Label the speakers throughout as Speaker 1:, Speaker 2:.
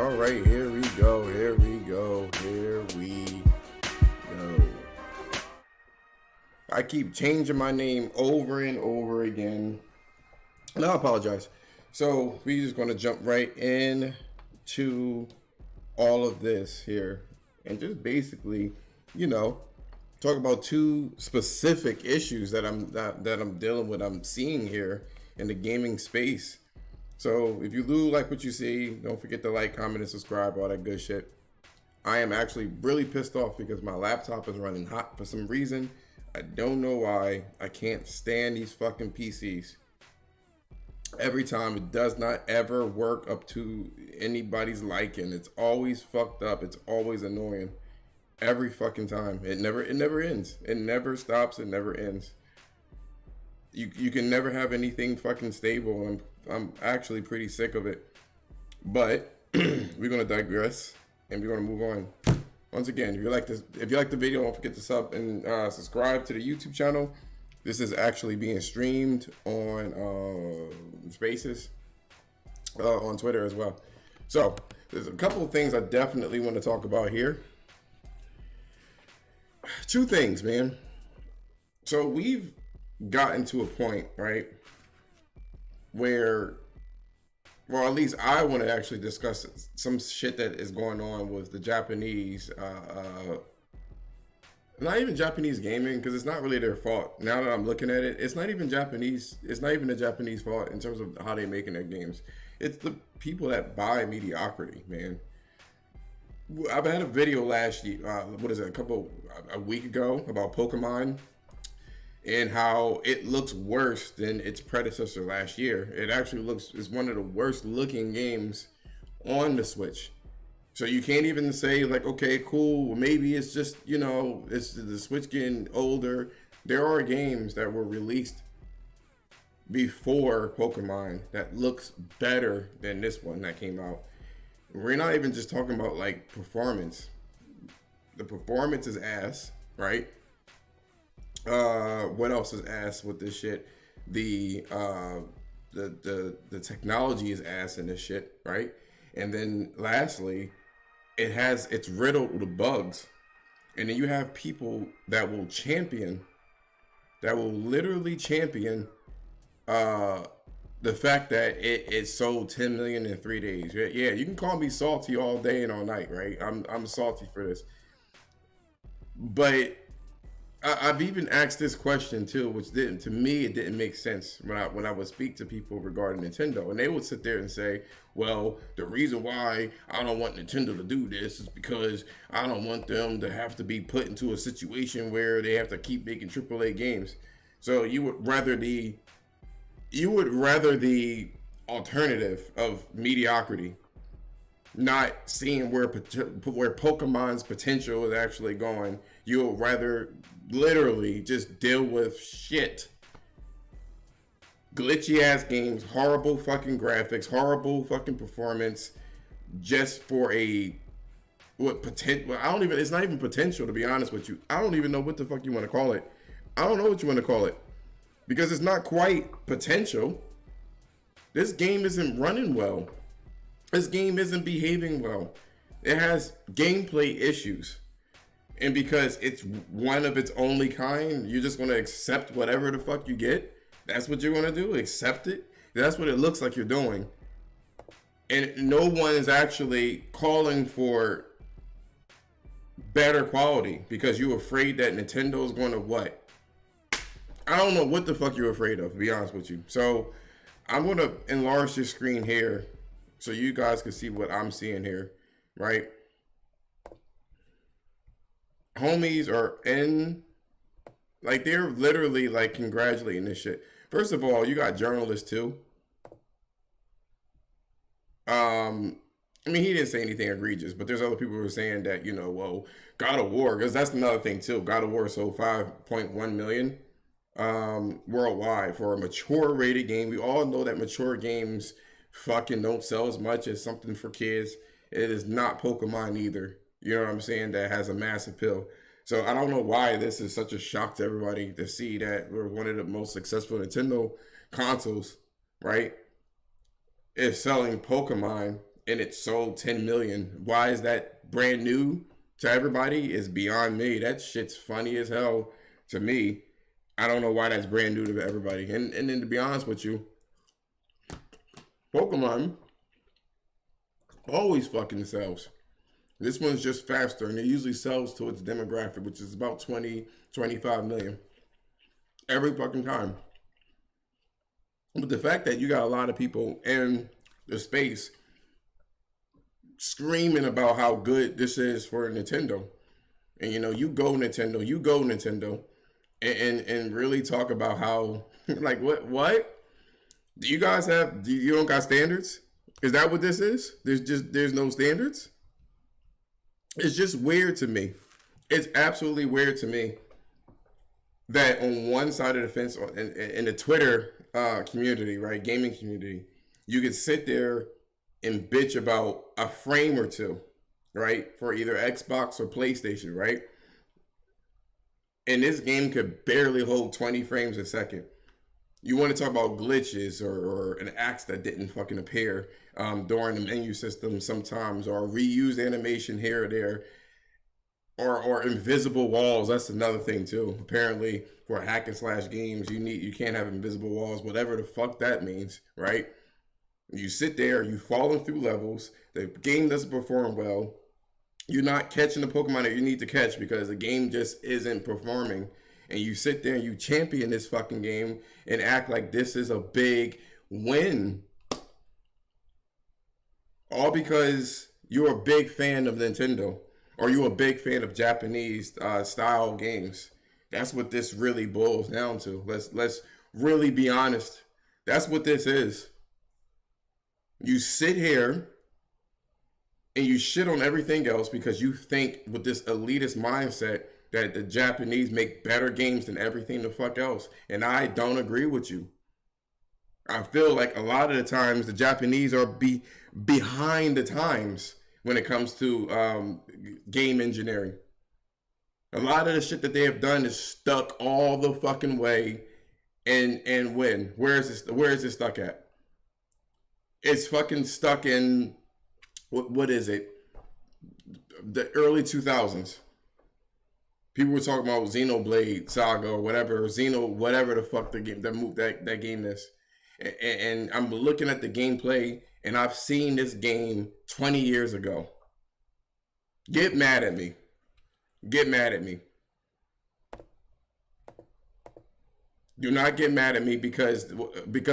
Speaker 1: All right, here we go. Here we go. Here we go. I keep changing my name over and over again. And I apologize. So we're just going to jump right in to all of this here and just basically, you know, talk about two specific issues that I'm dealing with. I'm seeing here in the gaming space. So if you do like what you see, don't forget to like, comment, and subscribe, all that good shit. I am actually really pissed off because my laptop is running hot for some reason. I don't know why. I can't stand these fucking PCs. Every time it does not ever work up to anybody's liking. It's always fucked up. It's always annoying. Every fucking time. It never ends. It never stops. It never ends. You can never have anything fucking stable. And I'm actually pretty sick of it. But we're gonna digress and we're gonna move on. Once again, if you like the video, don't forget to sub and subscribe to the YouTube channel. This is actually being streamed on Spaces, on Twitter as well. So there's a couple of things I definitely want to talk about here. Two things, man. So we've gotten to a point, right, where, well, at least I want to actually discuss some shit that is going on with the Japanese, not even Japanese gaming, because it's not really their fault. Now that I'm looking at it, it's not even Japanese. It's not even the Japanese fault in terms of how they're making their games. It's the people that buy mediocrity, man. I've had a video last year, a week ago about Pokemon and how it looks worse than its predecessor last year. It actually is one of the worst looking games on the Switch. So you can't even say like, okay, cool, maybe it's just, it's the Switch getting older. There are games that were released before Pokemon that looks better than this one that came out. We're not even just talking about like performance. The performance is ass, right? What else is ass with this shit? The technology is ass in this shit, right? And then lastly, it's riddled with bugs. And then you have people that will literally champion the fact that it sold 10 million in 3 days. Yeah, you can call me salty all day and all night, right? I'm salty for this. But I've even asked this question too, which didn't make sense when I would speak to people regarding Nintendo, and they would sit there and say, "Well, the reason why I don't want Nintendo to do this is because I don't want them to have to be put into a situation where they have to keep making AAA games." So you would rather the alternative of mediocrity, not seeing where Pokemon's potential is actually going. You'll rather literally just deal with shit. Glitchy ass games, horrible fucking graphics, horrible fucking performance, just for potential. It's not even potential, to be honest with you. I don't even know what the fuck you want to call it. I don't know what you want to call it. Because it's not quite potential. This game isn't running well. This game isn't behaving well. It has gameplay issues. And because it's one of its only kind, you're just going to accept whatever the fuck you get? That's what you're going to do? Accept it? That's what it looks like you're doing. And no one is actually calling for better quality because you're afraid that Nintendo is going to what? I don't know what the fuck you're afraid of, to be honest with you. So I'm going to enlarge this screen here so you guys can see what I'm seeing here, right? Homies are they're literally like congratulating this shit. First of all, you got journalists too. He didn't say anything egregious, but there's other people who are saying that, well, God of War, because that's another thing too. God of War sold 5.1 million worldwide for a mature rated game. We all know that mature games fucking don't sell as much as something for kids. It is not Pokemon either. You know what I'm saying? That has a mass appeal. So I don't know why this is such a shock to everybody to see that we're one of the most successful Nintendo consoles, right, is selling Pokemon and it sold 10 million. Why is that brand new to everybody is beyond me. That shit's funny as hell to me. I don't know why that's brand new to everybody. And then to be honest with you, Pokemon always fucking sells. This one's just faster, and it usually sells to its demographic, which is about 20, 25 million every fucking time. But the fact that you got a lot of people in the space screaming about how good this is for Nintendo, and you go Nintendo, and really talk about how like what do you guys have? You don't got standards? Is that what this is? There's no standards. It's just weird to me. It's absolutely weird to me that on one side of the fence, in the Twitter community, right, gaming community, you could sit there and bitch about a frame or two, right, for either Xbox or PlayStation, right? And this game could barely hold 20 frames a second. You want to talk about glitches or an axe that didn't fucking appear during the menu system sometimes, or reused animation here or there, or invisible walls. That's another thing too. Apparently, for hack and slash games, you can't have invisible walls, whatever the fuck that means, right? You sit there, you falling through levels, the game doesn't perform well, you're not catching the Pokemon that you need to catch because the game just isn't performing. And you sit there and you champion this fucking game and act like this is a big win. All because you're a big fan of Nintendo, or you're a big fan of Japanese style games. That's what this really boils down to. Let's really be honest. That's what this is. You sit here and you shit on everything else because you think with this elitist mindset that the Japanese make better games than everything the fuck else. And I don't agree with you. I feel like a lot of the times the Japanese are behind the times when it comes to game engineering. A lot of the shit that they have done is stuck all the fucking way. And when? Where is this stuck at? It's fucking stuck in, what is it? The early 2000s. People were talking about Xenoblade Saga or whatever, whatever the fuck the game that game is. And I'm looking at the gameplay, and I've seen this game 20 years ago. Get mad at me. Get mad at me. Do not get mad at me because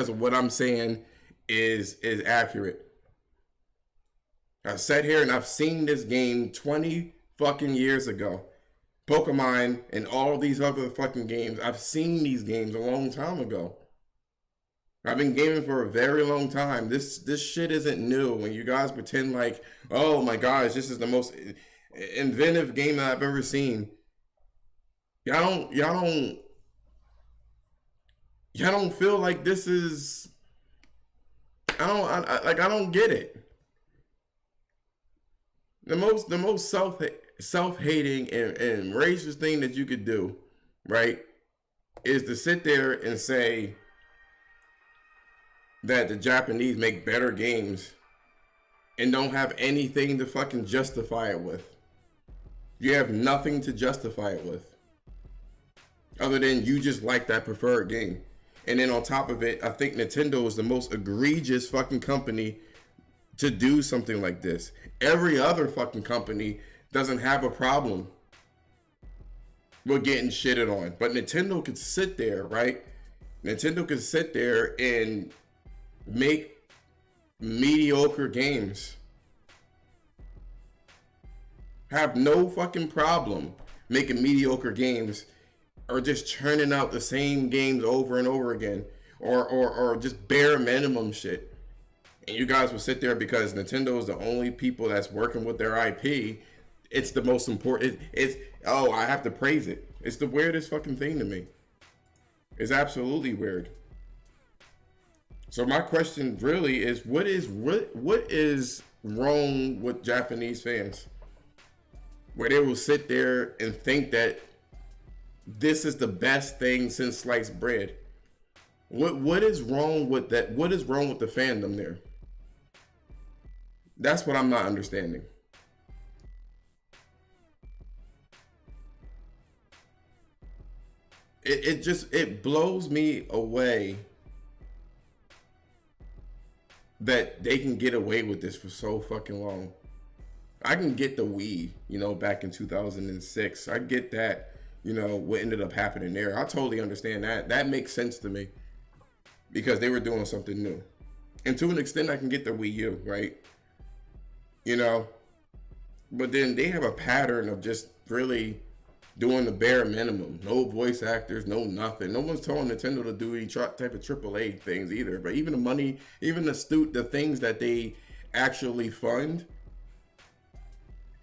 Speaker 1: of what I'm saying is accurate. I sat here and I've seen this game 20 fucking years ago. Pokemon and all these other fucking games. I've seen these games a long time ago. I've been gaming for a very long time. This shit isn't new. When you guys pretend like, oh my gosh, this is the most inventive game that I've ever seen. Y'all don't feel like this is. I don't get it. The most self-hating and racist thing that you could do, right, is to sit there and say that the Japanese make better games and don't have anything to fucking justify it with. You have nothing to justify it with other than you just like that preferred game. And then on top of it, I think Nintendo is the most egregious fucking company to do something like this. Every other fucking company doesn't have a problem with getting shitted on. But Nintendo could sit there, right? Nintendo could sit there and make mediocre games. Have no fucking problem making mediocre games, or just churning out the same games over and over again, or just bare minimum shit. And you guys will sit there because Nintendo is the only people that's working with their IP. It's the most important. I have to praise it. It's the weirdest fucking thing to me. It's absolutely weird. So my question really is, what is wrong with Japanese fans? Where they will sit there and think that this is the best thing since sliced bread. What is wrong with that? What is wrong with the fandom there? That's what I'm not understanding. It blows me away that they can get away with this for so fucking long. I can get the Wii, back in 2006. I get that, what ended up happening there. I totally understand that. That makes sense to me because they were doing something new. And to an extent, I can get the Wii U, right? But then they have a pattern of just really doing the bare minimum. No voice actors, no nothing. No one's telling Nintendo to do any type of AAA things either. But even the money, even the things that they actually fund,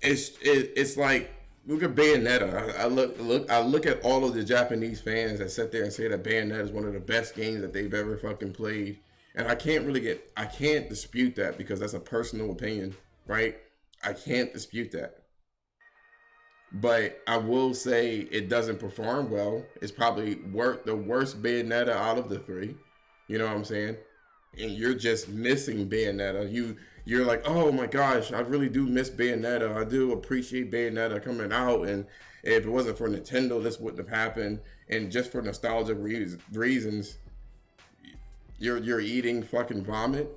Speaker 1: it's like, look at Bayonetta. I look at all of the Japanese fans that sit there and say that Bayonetta is one of the best games that they've ever fucking played, and I can't dispute that because that's a personal opinion, right? I can't dispute that. But I will say it doesn't perform well. It's probably the worst Bayonetta out of the three. You know what I'm saying? And you're just missing Bayonetta. You're like, oh my gosh, I really do miss Bayonetta. I do appreciate Bayonetta coming out. And if it wasn't for Nintendo, this wouldn't have happened. And just for nostalgia reasons, you're eating fucking vomit.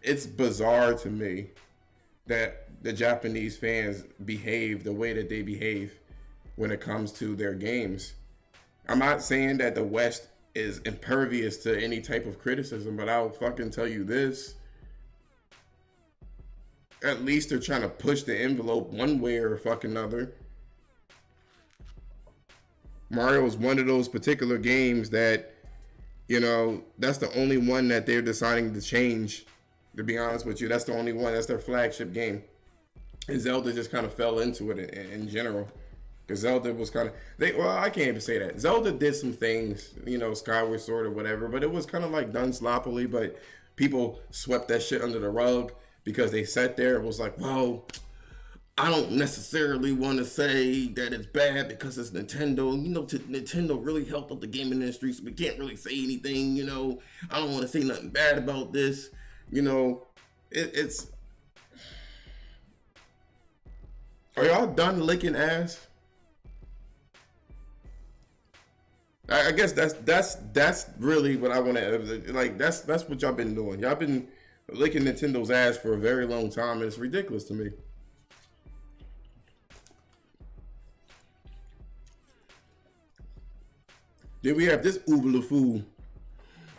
Speaker 1: It's bizarre to me that the Japanese fans behave the way that they behave when it comes to their games. I'm not saying that the West is impervious to any type of criticism, but I'll fucking tell you this. At least they're trying to push the envelope one way or fucking another. Mario is one of those particular games that, that's the only one that they're deciding to change. To be honest with you, that's the only one. That's their flagship game. And Zelda just kind of fell into it in general. Because Zelda was kind of... I can't even say that. Zelda did some things, Skyward Sword or whatever, but it was kind of like done sloppily, but people swept that shit under the rug because they sat there and was like, well, I don't necessarily want to say that it's bad because it's Nintendo. Nintendo really helped out the gaming industry, so we can't really say anything, I don't want to say nothing bad about this. It's... Are y'all done licking ass? I guess that's really what I want to like. That's what y'all been doing. Y'all been licking Nintendo's ass for a very long time, and it's ridiculous to me. Then we have this Ooblefool.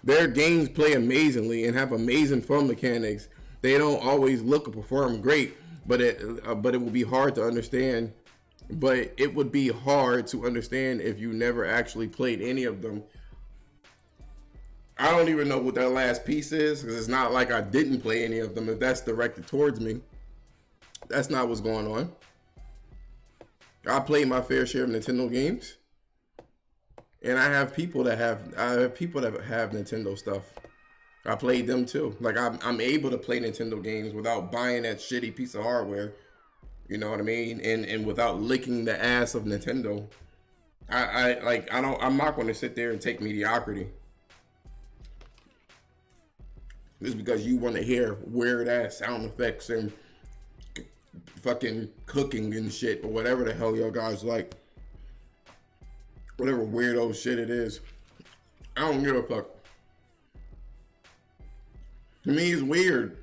Speaker 1: Their games play amazingly and have amazing fun mechanics. They don't always look or perform great, but it will be hard to understand. But it would be hard to understand if you never actually played any of them. I don't even know what that last piece is, because it's not like I didn't play any of them. If that's directed towards me, that's not what's going on. I played my fair share of Nintendo games, and I have people that have Nintendo stuff. I played them too. Like I'm able to play Nintendo games without buying that shitty piece of hardware. You know what I mean? And without licking the ass of Nintendo. I'm not going to sit there and take mediocrity. Just because you want to hear weird ass sound effects and fucking cooking and shit, or whatever the hell y'all guys like. Whatever weirdo shit it is. I don't give a fuck. To me, it's weird.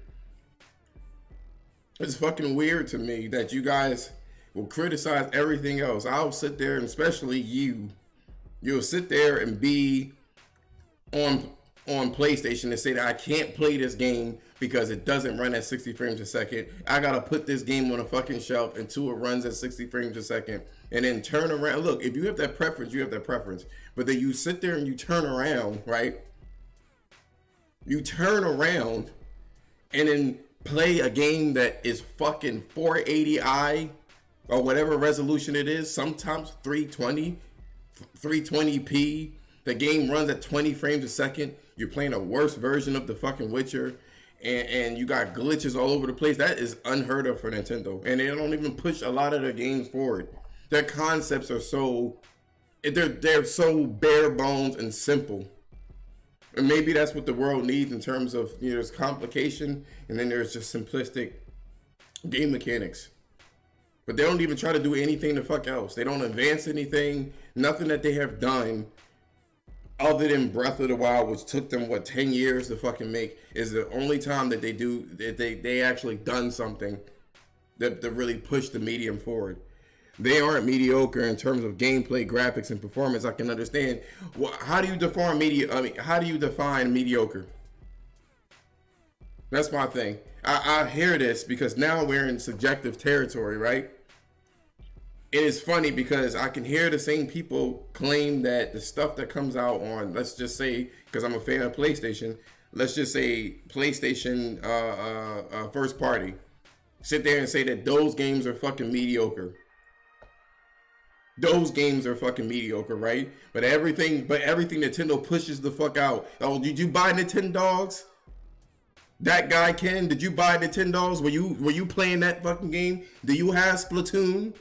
Speaker 1: It's fucking weird to me that you guys will criticize everything else. I'll sit there, and especially you'll sit there and be on PlayStation and say that I can't play this game because it doesn't run at 60 frames a second. I gotta put this game on a fucking shelf until it runs at 60 frames a second, and then turn around. Look, if you have that preference, you have that preference. But then you sit there and you turn around, right? You turn around and then play a game that is fucking 480i or whatever resolution it is, sometimes 320p. The game runs at 20 frames a second. You're playing a worse version of the fucking Witcher, and you got glitches all over the place. That is unheard of for Nintendo, and they don't even push a lot of their games forward. Their concepts are they're so bare bones and simple. And maybe that's what the world needs in terms of, there's complication and then there's just simplistic game mechanics. But they don't even try to do anything the fuck else. They don't advance anything. Nothing that they have done other than Breath of the Wild, which took them 10 years to fucking make, is the only time that they actually done something that really pushed the medium forward. They aren't mediocre in terms of gameplay, graphics, and performance. I can understand. How do you define how do you define mediocre? That's my thing. I hear this because now we're in subjective territory, right? It is funny because I can hear the same people claim that the stuff that comes out on, let's just say, because I'm a fan of PlayStation, let's just say PlayStation first party, sit there and say that those games are fucking mediocre. Those games are fucking mediocre, right? But everything Nintendo pushes the fuck out. Oh, did you buy Nintendogs? That guy Ken, did you buy Nintendogs? Were you playing that fucking game? Do you have Splatoon?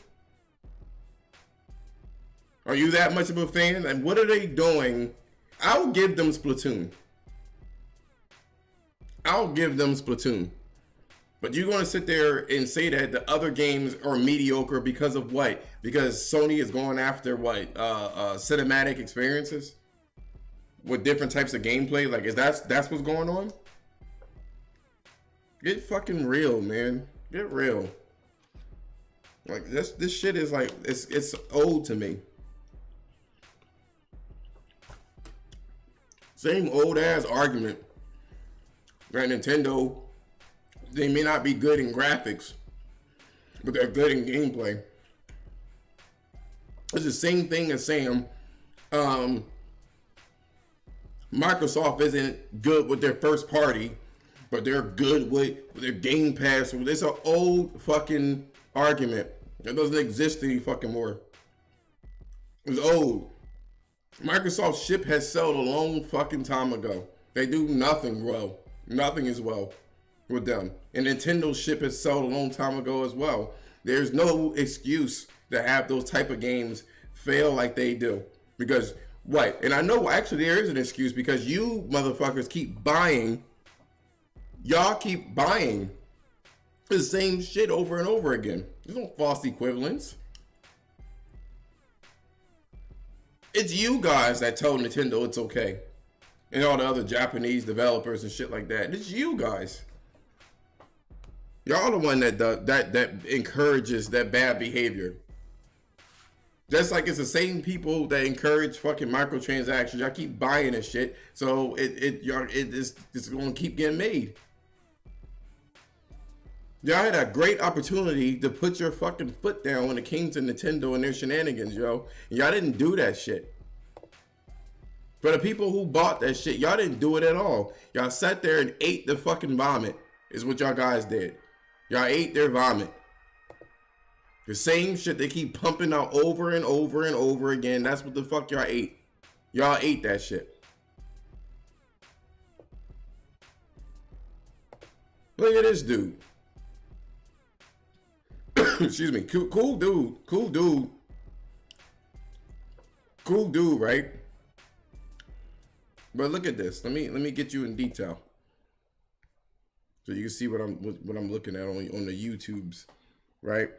Speaker 1: Are you that much of a fan? And what are they doing? I'll give them Splatoon. But you're going to sit there and say that the other games are mediocre because of what? Because Sony is going after what? Cinematic experiences? With different types of gameplay? Like, that's what's going on? Get fucking real, man. Get real. Like, this shit is like, it's old to me. Same old ass argument that Nintendo, they may not be good in graphics, but they're good in gameplay. It's the same thing as saying Microsoft isn't good with their first party, but they're good with their Game Pass. It's an old fucking argument. It doesn't exist any fucking more. It's old. Microsoft's ship has sailed a long fucking time ago. They do nothing well. Nothing is well with them. And Nintendo's ship has sailed a long time ago as well. There's no excuse to have those type of games fail like they do. Because what? And I know actually there is an excuse because you motherfuckers keep buying. Y'all keep buying the same shit over and over again. There's no false equivalence. It's you guys that told Nintendo it's okay. And all the other Japanese developers and shit like that. It's you guys. Y'all the one that encourages that bad behavior. Just like it's the same people that encourage fucking microtransactions. Y'all keep buying this shit. So it's going to keep getting made. Y'all had a great opportunity to put your fucking foot down when it came to Nintendo and their shenanigans, yo. And y'all didn't do that shit. For the people who bought that shit, y'all didn't do it at all. Y'all sat there and ate the fucking vomit, is what y'all guys did. Y'all ate their vomit. The same shit they keep pumping out over and over and over again. That's what the fuck y'all ate. Y'all ate that shit. Look at this dude. Excuse me. Cool dude, right? But look at this. Let me get you in detail, so you can see what I'm looking at on the YouTubes, right?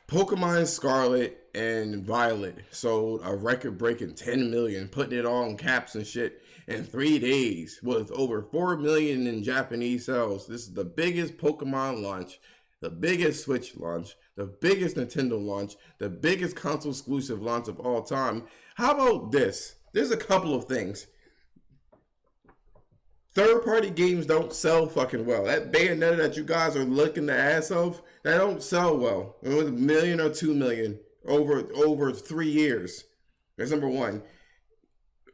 Speaker 1: Pokemon Scarlet and Violet sold a record-breaking 10 million, putting it all in caps and shit, in 3 days with over 4 million in Japanese sales. This is the biggest Pokemon launch, the biggest Switch launch, the biggest Nintendo launch, the biggest console exclusive launch of all time. How about this? There's a couple of things. Third-party games don't sell fucking well. That Bayonetta that you guys are looking the ass of, that don't sell well. It was 1 million or 2 million over 3 years. That's number one.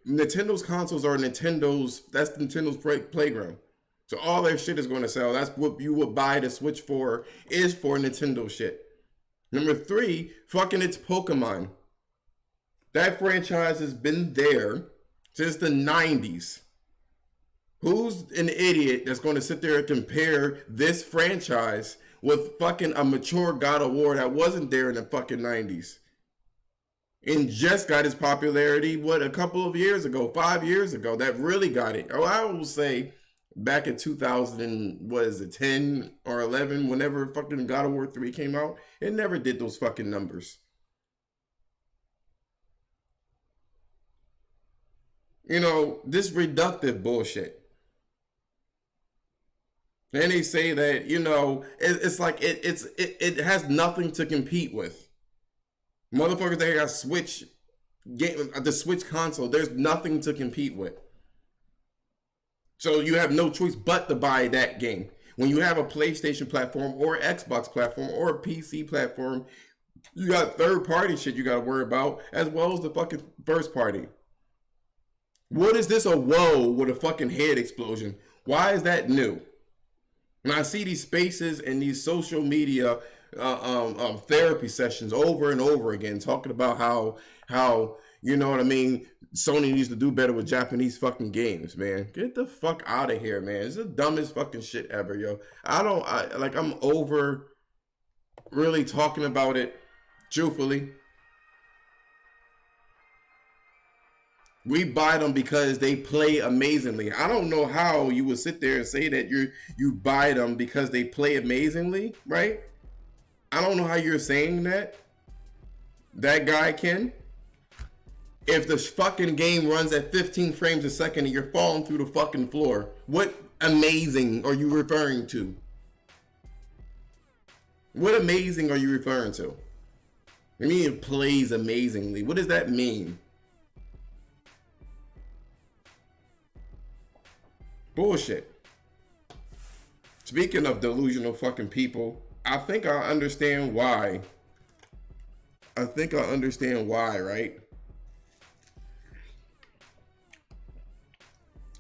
Speaker 1: Nintendo's consoles are that's Nintendo's playground. So all their shit is going to sell. That's what you would buy the Switch for, is for Nintendo shit. Number three, fucking it's Pokemon. That franchise has been there since the 90s. Who's an idiot that's going to sit there and compare this franchise with fucking a mature God of War that wasn't there in the fucking 90s? and just got its popularity, what, a couple of years ago, 5 years ago, that really got it. Oh, I will say back in 2000, and what is it, 10 or 11, whenever fucking God of War 3 came out, it never did those fucking numbers. You know, this reductive bullshit. Then they say that, you know, it's like it has nothing to compete with. Motherfuckers that got Switch game, the Switch console, there's nothing to compete with. So you have no choice but to buy that game. When you have a PlayStation platform or Xbox platform or a PC platform, you got third party shit you got to worry about as well as the fucking first party. What is this a whoa with a fucking head explosion? Why is that new? And I see these spaces and these social media therapy sessions over and over again, talking about how you know what I mean, Sony needs to do better with Japanese fucking games, man. Get the fuck out of here, man. It's the dumbest fucking shit ever, yo. I'm over really talking about it, truthfully. We buy them because they play amazingly. I don't know how you would sit there and say that you buy them because they play amazingly, right? I don't know how you're saying that. That guy can. If the fucking game runs at 15 frames a second and you're falling through the fucking floor, what amazing are you referring to? What amazing are you referring to? I mean, it plays amazingly. What does that mean? Bullshit. Speaking of delusional fucking people, I think I understand why. Right?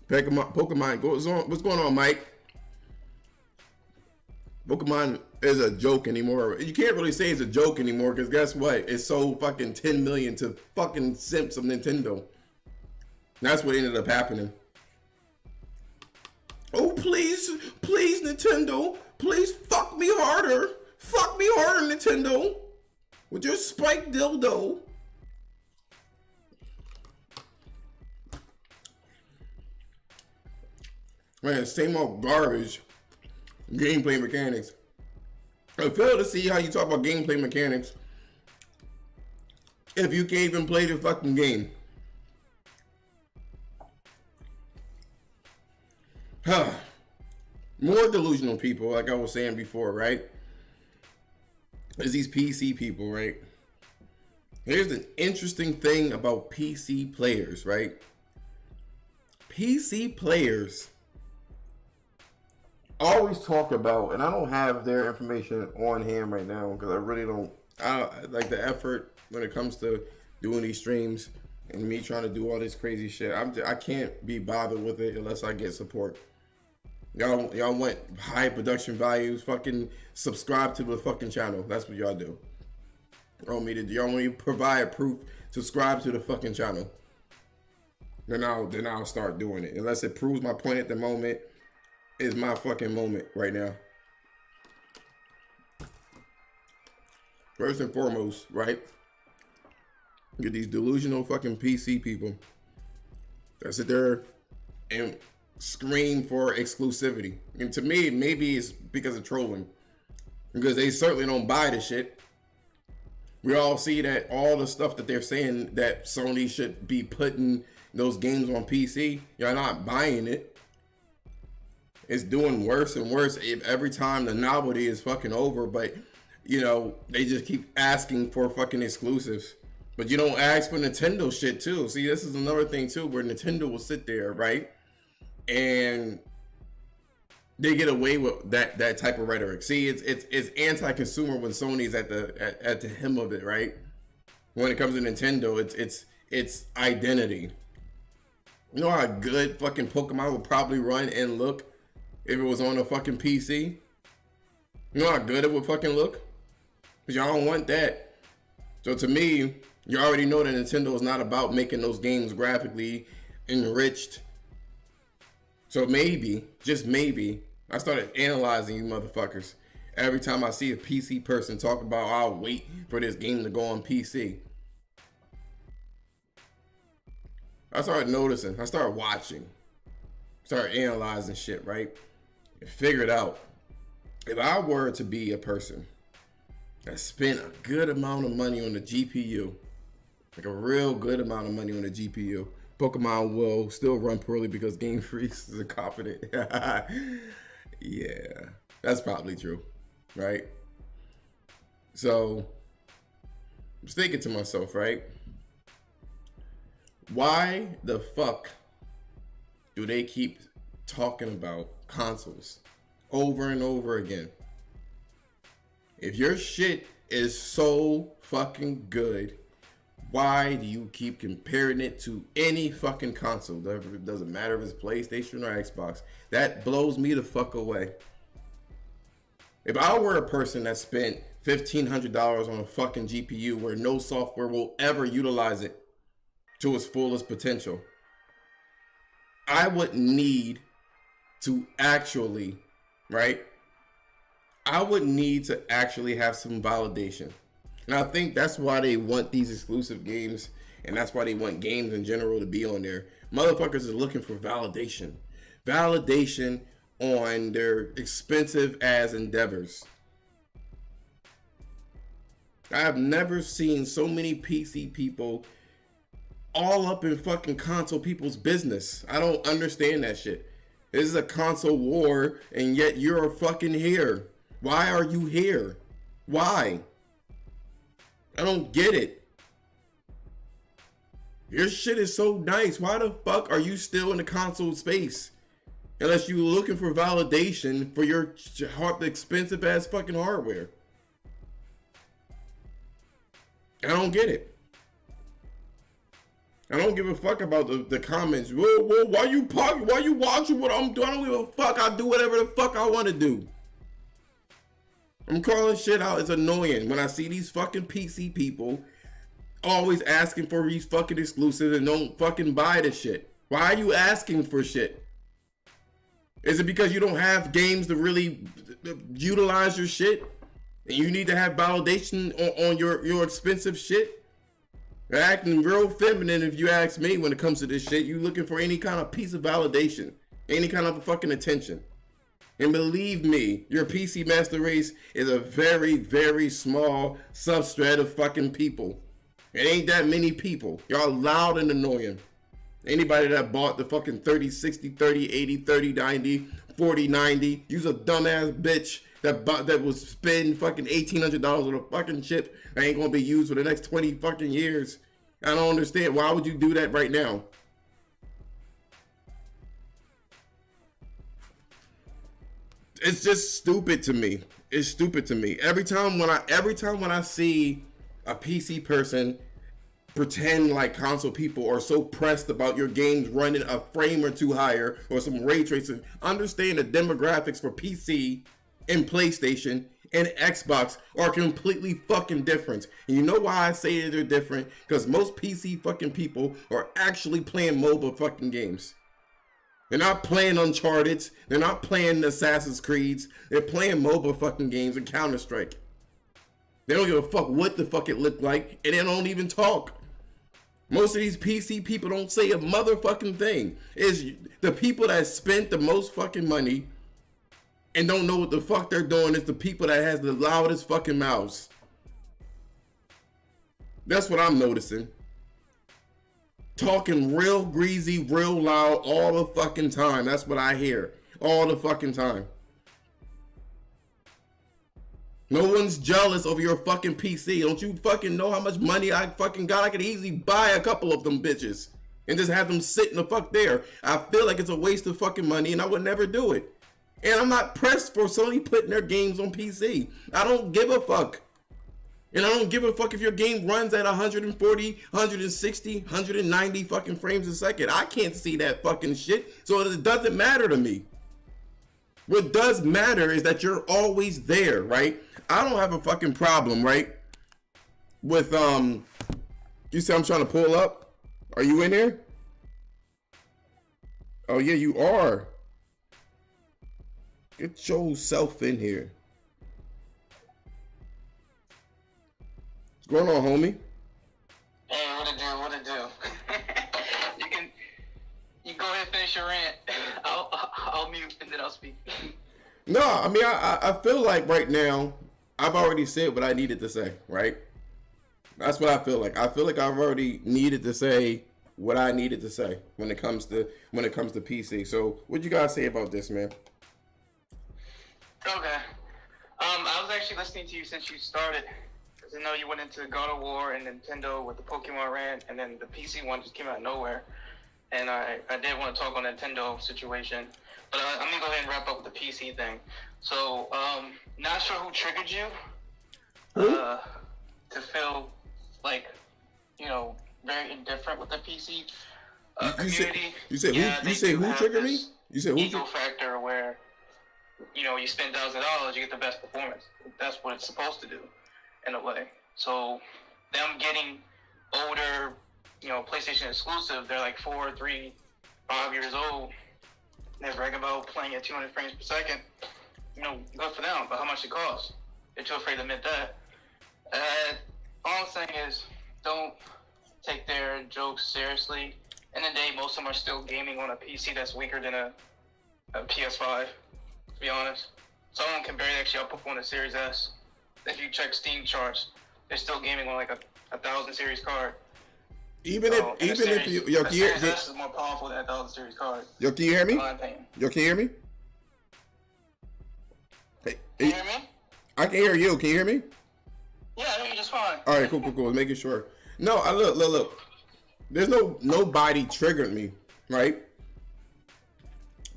Speaker 1: Pokemon goes on. What's going on, Mike? Pokemon is a joke anymore. You can't really say it's a joke anymore because guess what? It sold fucking 10 million to fucking simps of Nintendo. That's what ended up happening. Oh, please, Nintendo. Please fuck me harder. Fuck me harder, Nintendo. With your spiked dildo. Man, same old garbage. Gameplay mechanics. I fail to see how you talk about gameplay mechanics if you can't even play the fucking game. More delusional people, like I was saying before, right? Is these PC people, right? Here's an interesting thing about PC players, right? PC players always talk about, and I don't have their information on hand right now because I really don't. I like the effort when it comes to doing these streams and me trying to do all this crazy shit. I can't be bothered with it unless I get support. Y'all want high production values? Fucking subscribe to the fucking channel. That's what y'all do. Y'all want me to provide proof? Subscribe to the fucking channel. Then I'll start doing it. Unless it proves my point at the moment, is my fucking moment right now. First and foremost, right? Get these delusional fucking PC people that sit there and scream for exclusivity. And to me, maybe it's because of trolling. Because they certainly don't buy the shit. We all see that all the stuff that they're saying that Sony should be putting those games on PC, you're not buying it. It's doing worse and worse every time the novelty is fucking over. But, you know, they just keep asking for fucking exclusives. But you don't ask for Nintendo shit too. See, this is another thing too, where Nintendo will sit there, right? And they get away with that type of rhetoric. See, it's anti-consumer when Sony's at the hem of it, right? When it comes to Nintendo, it's identity. You know how good fucking Pokemon would probably run and look if it was on a fucking PC? You know how good it would fucking look? Because y'all don't want that. So to me, you already know that Nintendo is not about making those games graphically enriched. So maybe, just maybe, I started analyzing you motherfuckers. Every time I see a PC person talk about, I'll wait for this game to go on PC. I started noticing. I started watching. Started analyzing shit, right? And figured out if I were to be a person that spent a good amount of money on the GPU, like a real good amount of money on the GPU, Pokemon will still run poorly because Game Freaks is incompetent. Yeah, that's probably true, right? So, I'm thinking to myself, right? Why the fuck do they keep talking about consoles over and over again? If your shit is so fucking good, why do you keep comparing it to any fucking console? It doesn't matter if it's PlayStation or Xbox. That blows me the fuck away. If I were a person that spent $1,500 on a fucking GPU where no software will ever utilize it to its fullest potential, I would need to actually, right? I would need to actually have some validation. And I think that's why they want these exclusive games, and that's why they want games in general to be on there. Motherfuckers is looking for validation. Validation on their expensive ass endeavors. I have never seen so many PC people all up in fucking console people's business. I don't understand that shit. This is a console war, and yet you're fucking here. Why are you here? Why? I don't get it. Your shit is so nice. Why the fuck are you still in the console space? Unless you're looking for validation for your expensive ass fucking hardware. I don't get it. I don't give a fuck about the comments. Whoa, why you watching what I'm doing? I don't give a fuck. I do whatever the fuck I want to do. I'm calling shit out. It's annoying when I see these fucking PC people always asking for these fucking exclusives and don't fucking buy the shit. Why are you asking for shit? Is it because you don't have games to really utilize your shit? And you need to have validation on your expensive shit? You're acting real feminine if you ask me when it comes to this shit. You looking for any kind of piece of validation. Any kind of fucking attention. And believe me, your PC master race is a very, very small subset of fucking people. It ain't that many people. Y'all loud and annoying. Anybody that bought the fucking 3060, 3080, 3090, 4090, you's a dumbass bitch that was spend fucking $1,800 on a fucking chip that ain't gonna be used for the next 20 fucking years. I don't understand. Why would you do that right now? It's just stupid to me. It's stupid to me. Every time when I see a PC person pretend like console people are so pressed about your games running a frame or two higher or some ray tracing, understand the demographics for PC and PlayStation and Xbox are completely fucking different. And you know why I say that they're different? Because most PC fucking people are actually playing mobile fucking games. They're not playing Uncharted. They're not playing Assassin's Creeds. They're playing mobile fucking games and Counter-Strike. They don't give a fuck what the fuck it looked like, and they don't even talk. Most of these PC people don't say a motherfucking thing. It's the people that spent the most fucking money and don't know what the fuck they're doing is the people that has the loudest fucking mouths. That's what I'm noticing. Talking real greasy, real loud all the fucking time. That's what I hear. All the fucking time. No one's jealous of your fucking PC. Don't you fucking know how much money I fucking got? I could easily buy a couple of them bitches and just have them sitting the fuck there. I feel like it's a waste of fucking money and I would never do it. And I'm not pressed for Sony putting their games on PC. I don't give a fuck. And I don't give a fuck if your game runs at 140, 160, 190 fucking frames a second. I can't see that fucking shit, so it doesn't matter to me. What does matter is that you're always there, right? I don't have a fucking problem, right? With, you say I'm trying to pull up? Are you in here? Oh, yeah, you are. Get yourself in here. What's going on, homie?
Speaker 2: Hey, what it do? finish your rant, I'll mute and then I'll speak.
Speaker 1: No, I mean, I feel like right now, I've already said what I needed to say, right? That's what I feel like. I feel like I've already needed to say what I needed to say when it comes to PC. So, what you guys say about this, man?
Speaker 2: Okay. I was actually listening to you since you started. Because I know you went into God of War and Nintendo with the Pokemon rant, and then the PC one just came out of nowhere. And I did want to talk on the Nintendo situation. But I'm going to go ahead and wrap up with the PC thing. So, not sure who triggered you to feel like, very indifferent with the PC community.
Speaker 1: You said who triggered me? You said who?
Speaker 2: Ego factor where, you spend $1,000, you get the best performance. That's what it's supposed to do, in a way. So, them getting older, PlayStation exclusive, they're like 4, 3, 5 years old. They're bragging about playing at 200 frames per second. Good for them, but how much it costs? They're too afraid to admit that. All I'm saying is, don't take their jokes seriously. In the day, most of them are still gaming on a PC that's weaker than a PS5, to be honest. Some of them can barely actually outperform the Series S. If you check Steam charts, they're still gaming on like a 1000 series card.
Speaker 1: Even if you
Speaker 2: the Series S is more powerful than a 1000 series card.
Speaker 1: Yo, can you hear me?
Speaker 2: In my opinion.
Speaker 1: Yo, can you hear me?
Speaker 2: Hey, can you hear me?
Speaker 1: I can hear you. Can you hear me?
Speaker 2: Yeah, I hear you just fine.
Speaker 1: All right, cool. Making sure. No, look. There's nobody triggered me, right?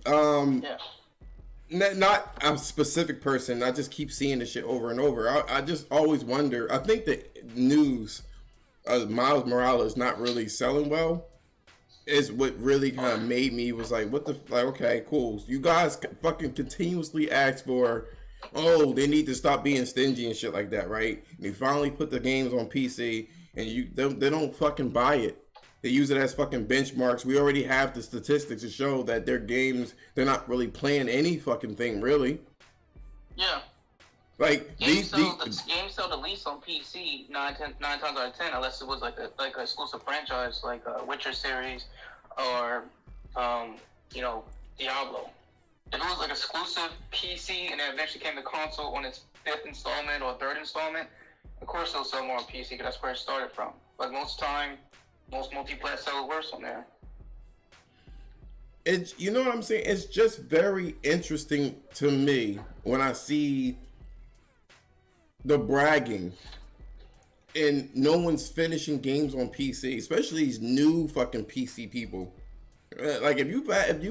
Speaker 2: Yeah.
Speaker 1: Not a specific person. I just keep seeing this shit over and over. I just always wonder. I think the news of Miles Morales not really selling well is what really kind of made me was like, okay, cool. You guys fucking continuously ask for, oh, they need to stop being stingy and shit like that, right? And they finally put the games on PC, and they don't fucking buy it. They use it as fucking benchmarks. We already have the statistics to show that their games, they're not really playing any fucking thing, really.
Speaker 2: Yeah.
Speaker 1: Like
Speaker 2: games sell the least on PC 9 times out of 10, unless it was like a exclusive franchise like Witcher series or Diablo. If it was like exclusive PC and then eventually came to console on its 5th installment or 3rd installment, of course it'll sell more on PC because that's where it started from. But most time, most multiplayer sell worse on there.
Speaker 1: It's, you know what I'm saying? It's just very interesting to me when I see the bragging and no one's finishing games on PC, especially these new fucking PC people. Like if you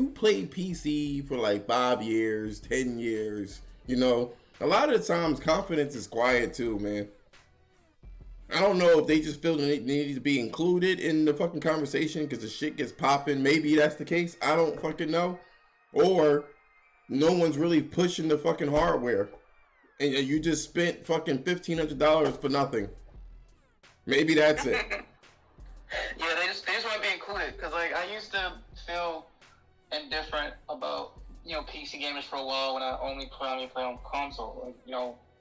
Speaker 1: played PC for like 5 years, 10 years, a lot of the times confidence is quiet too, man. I don't know if they just feel they need to be included in the fucking conversation because the shit gets popping. Maybe that's the case. I don't fucking know. Or no one's really pushing the fucking hardware. And you just spent fucking $1,500 for nothing. Maybe that's it.
Speaker 2: Yeah, they just want to be included. Because like I used to feel indifferent about PC gamers for a while when I only play on console. Like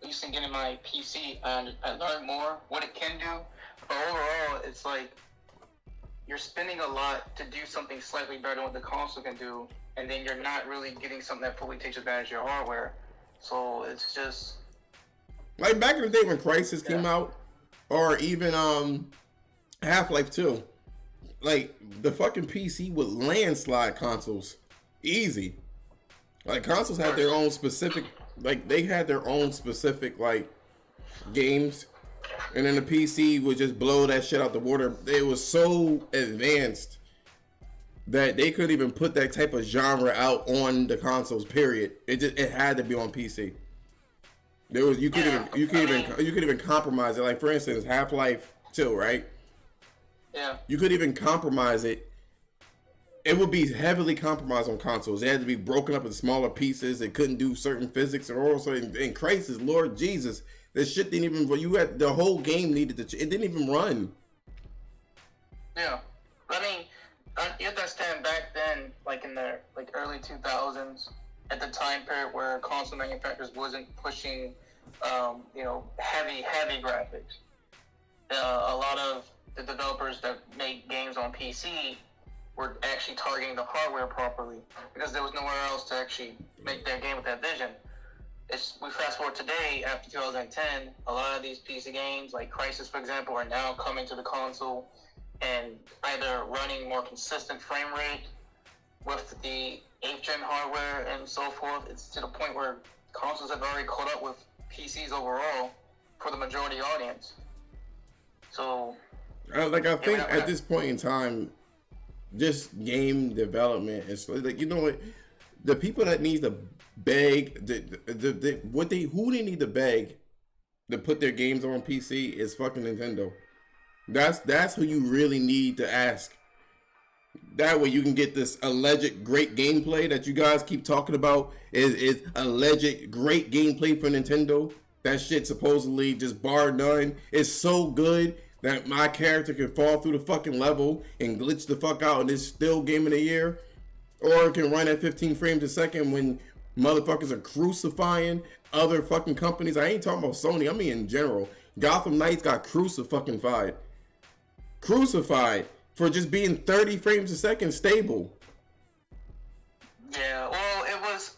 Speaker 2: at least in getting my PC, I learned more what it can do. But overall, it's like you're spending a lot to do something slightly better than what the console can do, and then you're not really getting something that fully takes advantage of your hardware. So it's just
Speaker 1: like back in the day when Crysis came out, or even Half-Life 2. Like the fucking PC would landslide consoles, easy. Like consoles had their own specific. Like, they had their own specific, like, games. And then the PC would just blow that shit out the water. It was so advanced that they couldn't even put that type of genre out on the consoles, period. It had to be on PC. You could even compromise it. Like, for instance, Half-Life 2, right?
Speaker 2: Yeah.
Speaker 1: You could even compromise it. It would be heavily compromised on consoles. It had to be broken up in smaller pieces. It couldn't do certain physics, or also in Crysis, Lord Jesus, this shit didn't even. You had the whole game needed to. It didn't even run.
Speaker 2: Yeah, I mean, you have to understand back then, like in the early 2000s, at the time period where console manufacturers wasn't pushing, heavy graphics. A lot of the developers that make games on PC were actually targeting the hardware properly, because there was nowhere else to actually make their game with that vision. We fast forward today, after 2010, a lot of these PC games, like Crysis, for example, are now coming to the console and either running more consistent frame rate with the 8th gen hardware and so forth. It's to the point where consoles have already caught up with PCs overall for the majority audience. So,
Speaker 1: I think at this point in time, just game development is like, you know what, the people that need to beg who they need to beg to put their games on PC is fucking Nintendo. That's who you really need to ask. That way you can get this alleged great gameplay that you guys keep talking about is alleged great gameplay for Nintendo. That shit supposedly just bar none is so good that my character can fall through the fucking level and glitch the fuck out and it's still game of the year. Or it can run at 15 frames a second when motherfuckers are crucifying other fucking companies. I ain't talking about Sony, I mean in general. Gotham Knights got crucified for just being 30 frames a second stable.
Speaker 2: Yeah, well, it was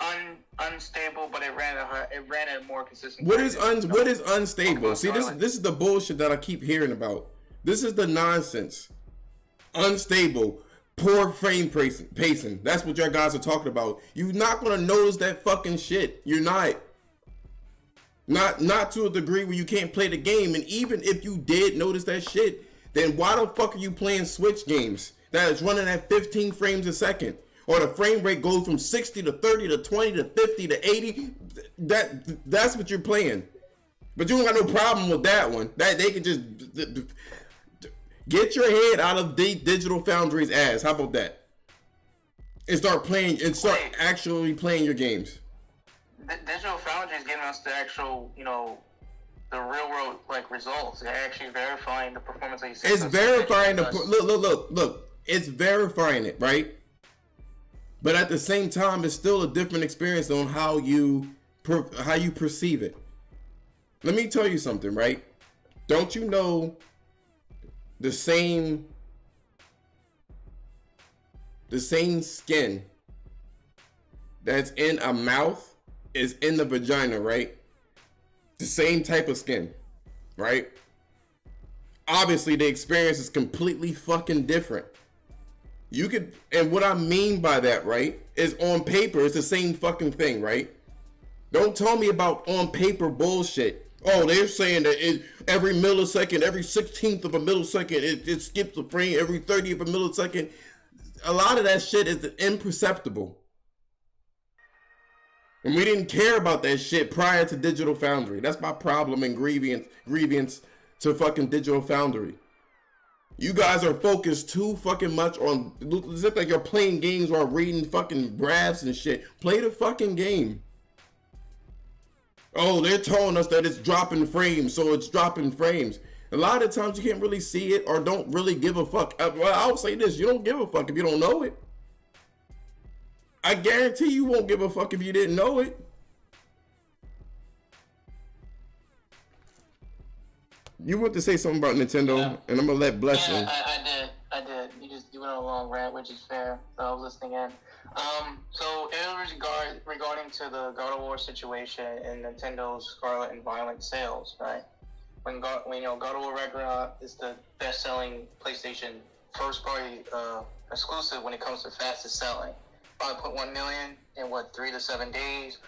Speaker 2: unstable, but it ran at a more consistent.
Speaker 1: What is unstable? See, this is the bullshit that I keep hearing about. This is the nonsense. Unstable, poor frame pacing. That's what your guys are talking about. You're not gonna notice that fucking shit. You're not. Not to a degree where you can't play the game. And even if you did notice that shit, then why the fuck are you playing Switch games that is running at 15 frames a second? Or the frame rate goes from 60 to 30 to 20 to 50 to 80. That's what you're playing. But you don't got no problem with that one. That they can just get your head out of Digital Foundry's ass. How about that? And start actually playing your games.
Speaker 2: Digital Foundry is giving us the actual, the real world results. They're actually verifying the performance of these systems.
Speaker 1: It's verifying look. It's verifying it, right? But at the same time, it's still a different experience on how you perceive it. Let me tell you something, right? Don't you know the same skin that's in a mouth is in the vagina, right? The same type of skin, right? Obviously, the experience is completely fucking different. And what I mean by that, right, is on paper, it's the same fucking thing, right? Don't tell me about on paper bullshit. Oh, they're saying that every millisecond, every 16th of a millisecond, it skips a frame, every 30th of a millisecond. A lot of that shit is imperceptible. And we didn't care about that shit prior to Digital Foundry. That's my problem and grievance to fucking Digital Foundry. You guys are focused too fucking much on, it's like you're playing games while reading fucking graphs and shit. Play the fucking game. Oh, they're telling us that it's dropping frames, so it's dropping frames. A lot of times you can't really see it or don't really give a fuck. Well, I'll say this, you don't give a fuck if you don't know it. I guarantee you won't give a fuck if you didn't know it. You want to say something about Nintendo, and I'm gonna let Bless in.
Speaker 2: I did. You went on a long rant, which is fair. So I was listening in. So regarding to the God of War situation and Nintendo's Scarlet and Violet sales, right? When God of War Ragnarok is the best-selling PlayStation first-party exclusive when it comes to fastest selling, 5.1 million in 3 to 7 days,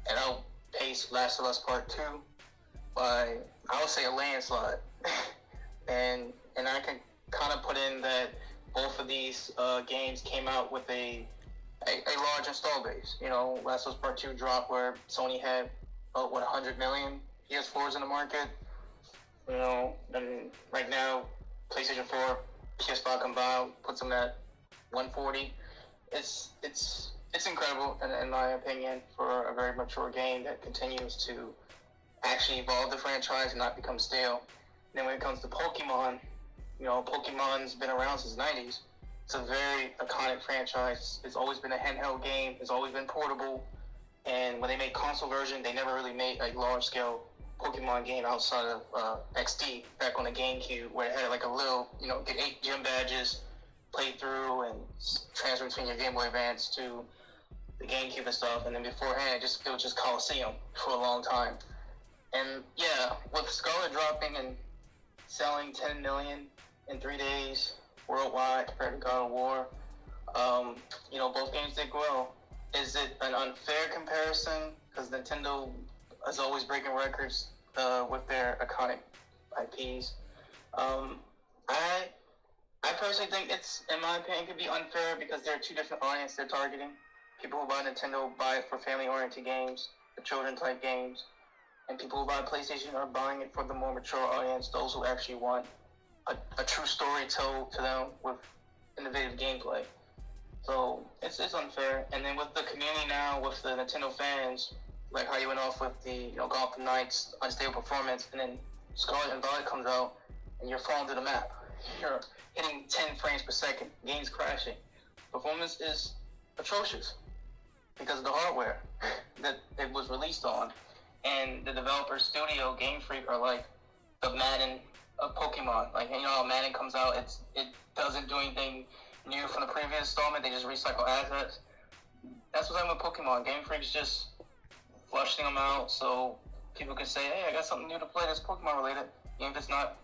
Speaker 2: and outpaced Last of Us Part 2 by, I would say, a landslide. and I can kind of put in that both of these games came out with a large install base. Last of Us Part 2 dropped where Sony had 100 million PS4s in the market. And right now PlayStation 4, PS5 combined puts them at 140. It's incredible in my opinion for a very mature game that continues to actually evolve the franchise and not become stale. And then when it comes to Pokemon, Pokemon's been around since the 90s. It's a very iconic franchise. It's always been a handheld game. It's always been portable. And when they made console version, they never really made a large-scale Pokemon game outside of XD back on the GameCube, where it had a little, get 8 gym badges, playthrough and transfer between your Game Boy Advance to the GameCube and stuff. And then beforehand, it was just Coliseum for a long time. And yeah, with Scarlet dropping and selling 10 million in 3 days worldwide compared to God of War, both games did well. Is it an unfair comparison? Because Nintendo is always breaking records with their iconic IPs. I personally think it's, in my opinion, could be unfair because there are two different audiences they're targeting. People who buy Nintendo buy it for family-oriented games, the children-type games, and people who buy PlayStation are buying it for the more mature audience, those who actually want a true story told to them with innovative gameplay. So it's unfair. And then with the community now, with the Nintendo fans, like how you went off with the Gotham Knights unstable performance, and then Scarlet and Violet comes out, and you're falling through the map. You're hitting 10 frames per second, games crashing. Performance is atrocious because of the hardware that it was released on. And the developer studio, Game Freak, are like the Madden of Pokemon. Like, how Madden comes out, it doesn't do anything new from the previous installment. They just recycle assets. That's what's happening with Pokemon. Game Freak's just flushing them out so people can say, hey, I got something new to play that's Pokemon related, even if it's not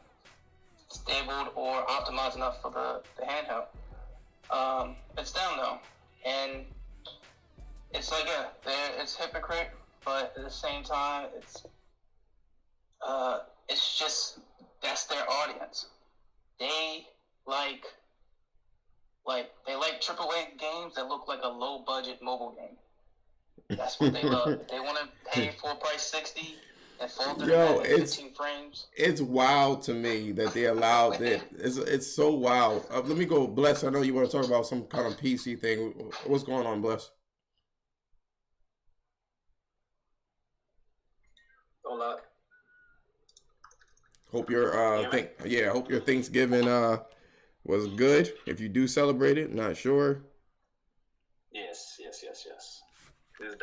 Speaker 2: stabled or optimized enough for the handheld. It's down though. And it's like, it's hypocrite, but at the same time, it's just, that's their audience. They like AAA games that look like a low budget mobile game. That's what they love. They want to pay full price 60 and fall through the 15 frames.
Speaker 1: It's wild to me that they allowed that. It's so wild. Let me go, Bless. I know you want to talk about some kind of PC thing. What's going on, Bless?
Speaker 3: Hola.
Speaker 1: Hope your hope your Thanksgiving was good. If you do celebrate it, not sure.
Speaker 3: Yes. It was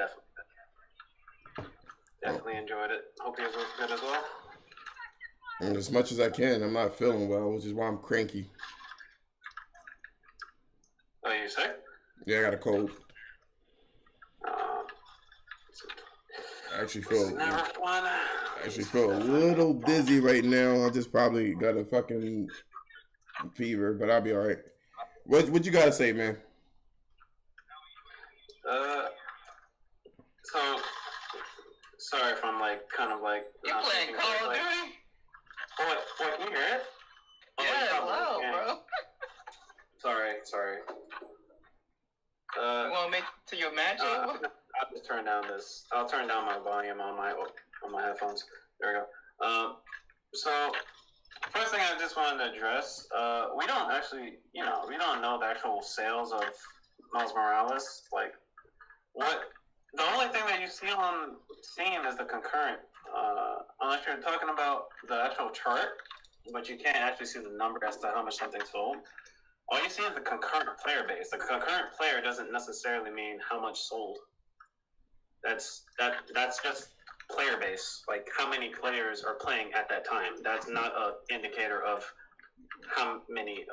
Speaker 3: definitely enjoyed it. Hope yours was good as well.
Speaker 1: And as much as I can. I'm not feeling well, which is why I'm cranky.
Speaker 3: Oh, you sick?
Speaker 1: Yeah, I got a cold. I actually feel a little dizzy right now. I just probably got a fucking fever, but I'll be all right. What you gotta say, man?
Speaker 3: So sorry if I'm kind of
Speaker 2: you playing Call of Duty?
Speaker 3: What? Can you hear it?
Speaker 2: Yeah, loud, bro.
Speaker 3: Sorry.
Speaker 2: You want to make to your match?
Speaker 3: I'll just turn down this. I'll turn down my volume on my headphones. There we go. So first thing I just wanted to address, we don't actually, we don't know the actual sales of Miles Morales. Like, the only thing that you see on Steam is the concurrent, unless you're talking about the actual chart, but you can't actually see the number as to how much something sold. All you see is the concurrent player base. The concurrent player doesn't necessarily mean how much sold. That's just player base, like how many players are playing at that time. That's not an indicator of how many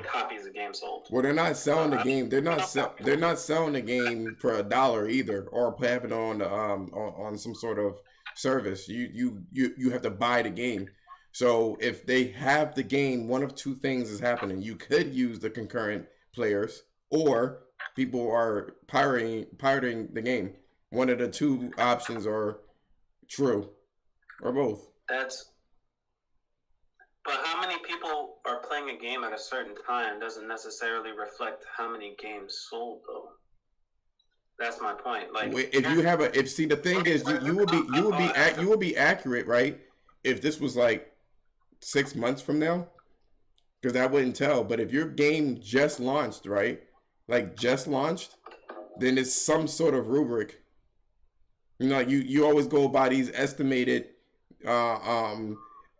Speaker 3: copies the game sold.
Speaker 1: Well, they're not selling the game. They're not selling the game for $1 either, or having it on some sort of service. You have to buy the game. So if they have the game, one of two things is happening. You could use the concurrent players, or people are pirating the game. One of the two options are true, or both.
Speaker 3: But how many people are playing a game at a certain time doesn't necessarily reflect how many games sold, though. That's my point. Like,
Speaker 1: the thing is, you would be accurate, right? If this was like 6 months from now, because I wouldn't tell. But if your game just launched, right? Like just launched, then it's some sort of rubric. You always go by these estimated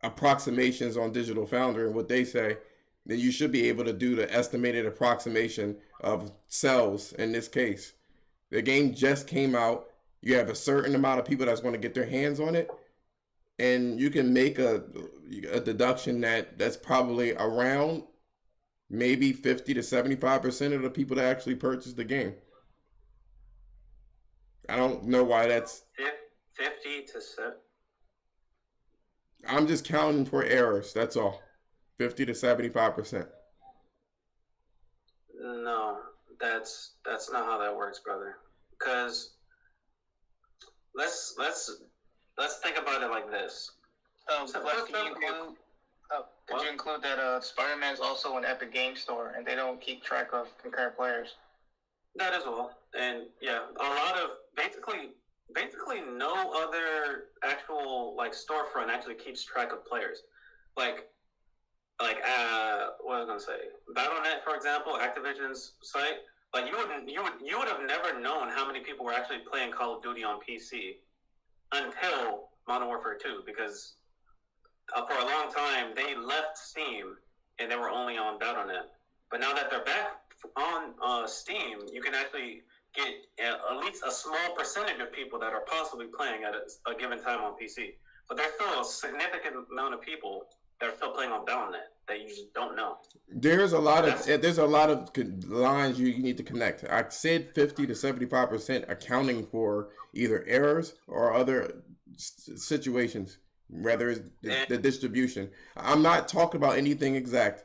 Speaker 1: approximations on Digital Foundry and what they say. Then you should be able to do the estimated approximation of sales in this case. The game just came out. You have a certain amount of people that's going to get their hands on it, and you can make a deduction that's probably around maybe 50 to 75% of the people that actually purchase the game. I don't know why that's
Speaker 3: 50 to 7.
Speaker 1: I'm just counting for errors. That's all. 50 to 75%.
Speaker 3: No, that's not how that works, brother. Because let's think about it like this.
Speaker 2: Could you include that Spider-Man is also an Epic Game Store and they don't keep track of concurrent players?
Speaker 3: That as well, and yeah, a lot of basically no other actual like storefront actually keeps track of players. Like what was I gonna say? Battle.net, for example, Activision's site. Like you would have never known how many people were actually playing Call of Duty on PC until Modern Warfare 2, because for a long time they left Steam and they were only on Battle.net. But now that they're back on Steam, you can actually get at least a small percentage of people that are possibly playing at a given time on PC. But there's still a significant amount of people that are still playing on Battle.net that you just don't know.
Speaker 1: There's a lot of lines you need to connect. I said 50 to 75% accounting for either errors or other situations, whether it's the distribution. I'm not talking about anything exact.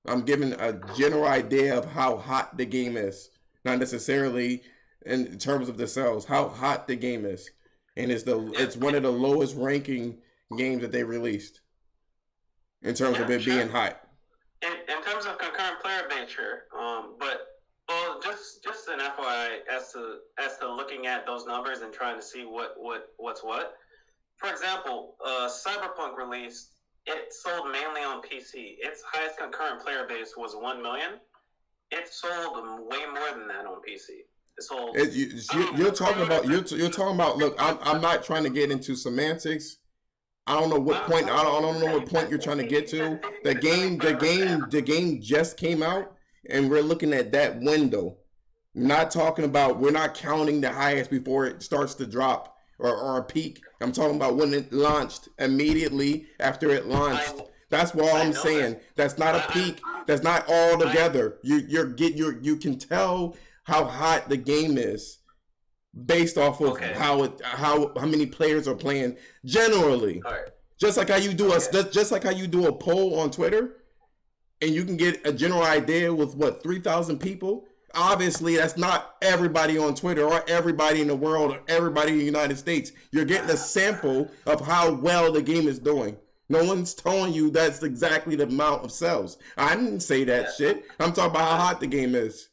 Speaker 1: I'm giving a general idea of how hot the game is, not necessarily in terms of the sales. How hot the game is, and it's one of the lowest ranking games that they released in terms of it being hot.
Speaker 3: In terms of concurrent player base, sure. Just an FYI as to looking at those numbers and trying to see what's what. For example, Cyberpunk released. It sold mainly on PC. Its highest concurrent player base was 1 million. It sold way more than that on PC. It sold.
Speaker 1: You're talking about. Look, I'm not trying to get into semantics. I don't know what point. I don't know what point you're trying to get to. The game just came out, and we're looking at that window. Not talking about. We're not counting the highest before it starts to drop. Or a peak. I'm talking about when it launched, immediately after it launched. That's what I'm saying. That's not a peak. That's not all together. You can tell how hot the game is based off of how many players are playing generally.
Speaker 3: Right.
Speaker 1: Just like how you do a poll on Twitter, and you can get a general idea with 3,000 people. Obviously, that's not everybody on Twitter or everybody in the world or everybody in the United States. You're getting a sample of how well the game is doing. No one's telling you that's exactly the amount of sales. I didn't say that shit. I'm talking about how hot the game is.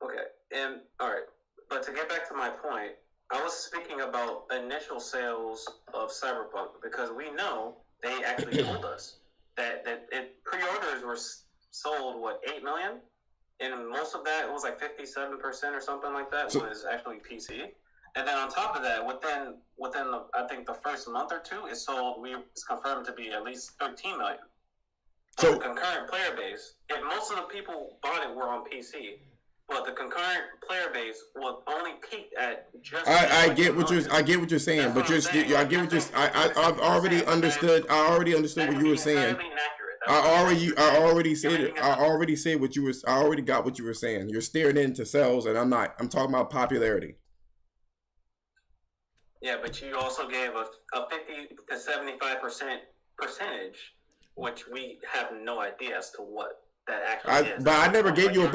Speaker 3: Okay, and all right. But to get back to my point, I was speaking about initial sales of Cyberpunk because we know they actually told us that pre-orders were sold 8 million. And most of that, it was like 57% or something like that, was actually PC. And then on top of that, within I think the first month or two, it's confirmed to be at least 13 million. So the concurrent player base, if most of the people bought it were on PC, but the concurrent player base will only peak at just.
Speaker 1: I get what you're saying, but I've already understood. I already understood what you were saying. I already said what you were. I already got what you were saying. You're staring into sales, and I'm not. I'm talking about popularity.
Speaker 3: Yeah, but you also gave a 50 to 75% percentage, which we have no idea as to what that actually is.
Speaker 1: But I never gave you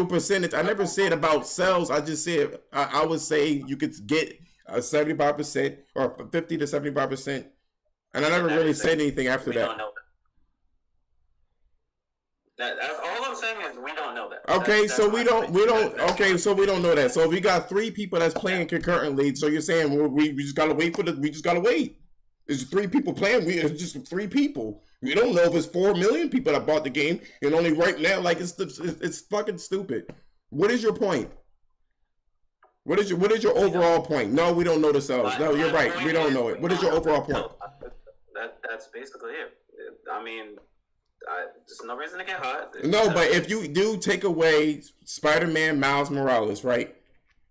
Speaker 1: a percentage. I never said about sales. I just said I would say you could get a 75% or 50 to 75%. And I never really said anything after that.
Speaker 3: Don't know that. That's all I'm saying is we don't know that.
Speaker 1: Okay, so we don't know that. So if we got 3 people that's playing concurrently, so you're saying we just gotta wait we just gotta wait. It's 3 people playing. It's just 3 people. We don't know if it's 4 million people that bought the game, and only right now, like it's fucking stupid. What is your point? What is your overall point? No, we don't know the sales. No, you're right. We don't know it. What is your overall point?
Speaker 3: That's basically it. I mean, there's no reason to get hot.
Speaker 1: No, but if you do take away Spider-Man Miles Morales, right?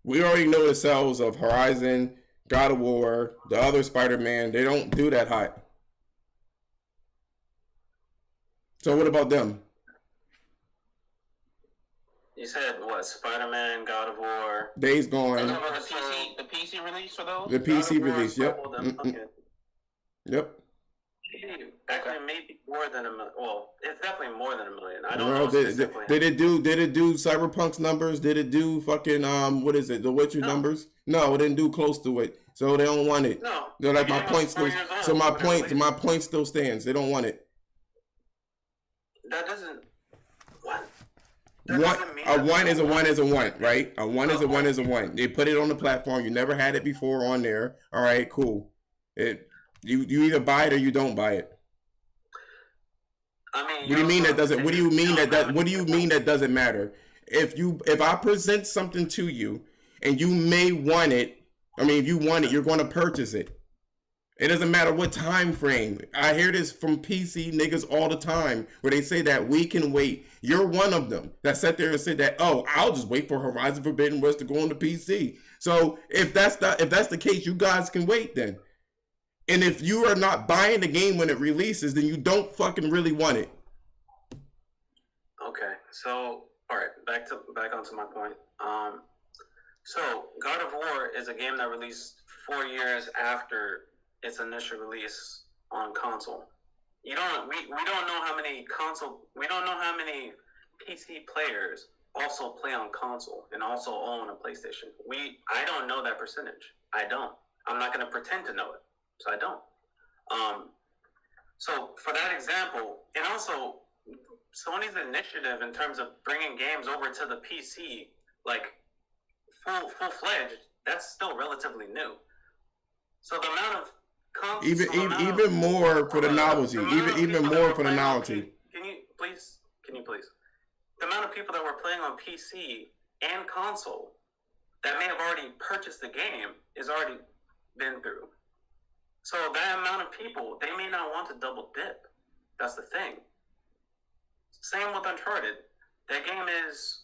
Speaker 1: We already know the sales of Horizon, God of War, the other Spider-Man. They don't do that hot. So what about them?
Speaker 3: You said what? Spider-Man, God of War.
Speaker 1: Days
Speaker 2: Are
Speaker 1: Gone.
Speaker 2: you talking about the PC release for those?
Speaker 1: The PC
Speaker 3: God of War,
Speaker 1: release. Yep.
Speaker 3: all of them. Okay.
Speaker 1: Yep.
Speaker 3: Actually, maybe more than a million. Well, it's definitely more than a million. I don't
Speaker 1: Well,
Speaker 3: know
Speaker 1: did
Speaker 3: specifically.
Speaker 1: it do Cyberpunk's numbers? Did it do fucking what is it? The Witcher
Speaker 3: No.
Speaker 1: numbers? No, it didn't do close to it. So they don't want it.
Speaker 3: No.
Speaker 1: They're like
Speaker 3: The
Speaker 1: my
Speaker 3: game
Speaker 1: point
Speaker 3: was 4
Speaker 1: still.
Speaker 3: years old
Speaker 1: So my
Speaker 3: when it
Speaker 1: point,
Speaker 3: released.
Speaker 1: my point still stands. They don't want it.
Speaker 3: That doesn't. What?
Speaker 1: One,
Speaker 3: doesn't mean
Speaker 1: a
Speaker 3: that
Speaker 1: one
Speaker 3: they
Speaker 1: is a
Speaker 3: don't
Speaker 1: one
Speaker 3: want
Speaker 1: is a one, right? A one is a one is a one. They put it on the platform. You never had it before on there. All right, cool. You either buy it or you don't buy it.
Speaker 3: I mean,
Speaker 1: What do you mean that doesn't? What do you mean
Speaker 3: that
Speaker 1: that? What do you mean that doesn't matter? If I present something to you and you may want it, I mean, if you want it, you're going to purchase it. It doesn't matter what time frame. I hear this from PC niggas all the time where they say that we can wait. You're one of them that sat there and said that, oh, I'll just wait for Horizon Forbidden West to go on the PC. So if that's the case, you guys can wait then. And if you are not buying the game when it releases, then you don't fucking really want it.
Speaker 3: Okay, so all right, back onto my point. So God of War is a game that released 4 years after its initial release on console. We don't know how many PC players also play on console and also own a PlayStation. I don't know that percentage. I don't. I'm not going to pretend to know it, so I don't. So for that example, and also Sony's initiative in terms of bringing games over to the PC, like full-fledged, that's still relatively new. So the amount of
Speaker 1: even more for the novelty. Even more for the novelty.
Speaker 3: Can you please? The amount of people that were playing on PC and console that may have already purchased the game is already been through. So that amount of people, they may not want to double dip. That's the thing. Same with Uncharted. That game is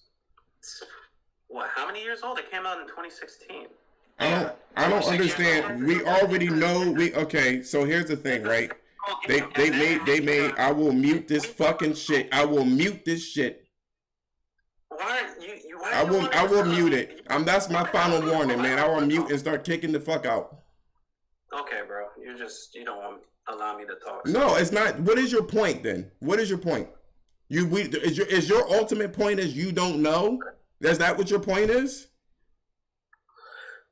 Speaker 3: what? How many years old? It came out in 2016.
Speaker 1: I don't understand. We already know. Okay, so here's the thing, right? They made. I will mute this fucking shit. I will mute this shit. I will mute it. That's my final warning, man. I will mute and start kicking the fuck out.
Speaker 3: Okay, bro. You don't want to allow me to talk.
Speaker 1: No, it's not. What is your point then? What is your point? Is your ultimate point is you don't know? Is that what your point is?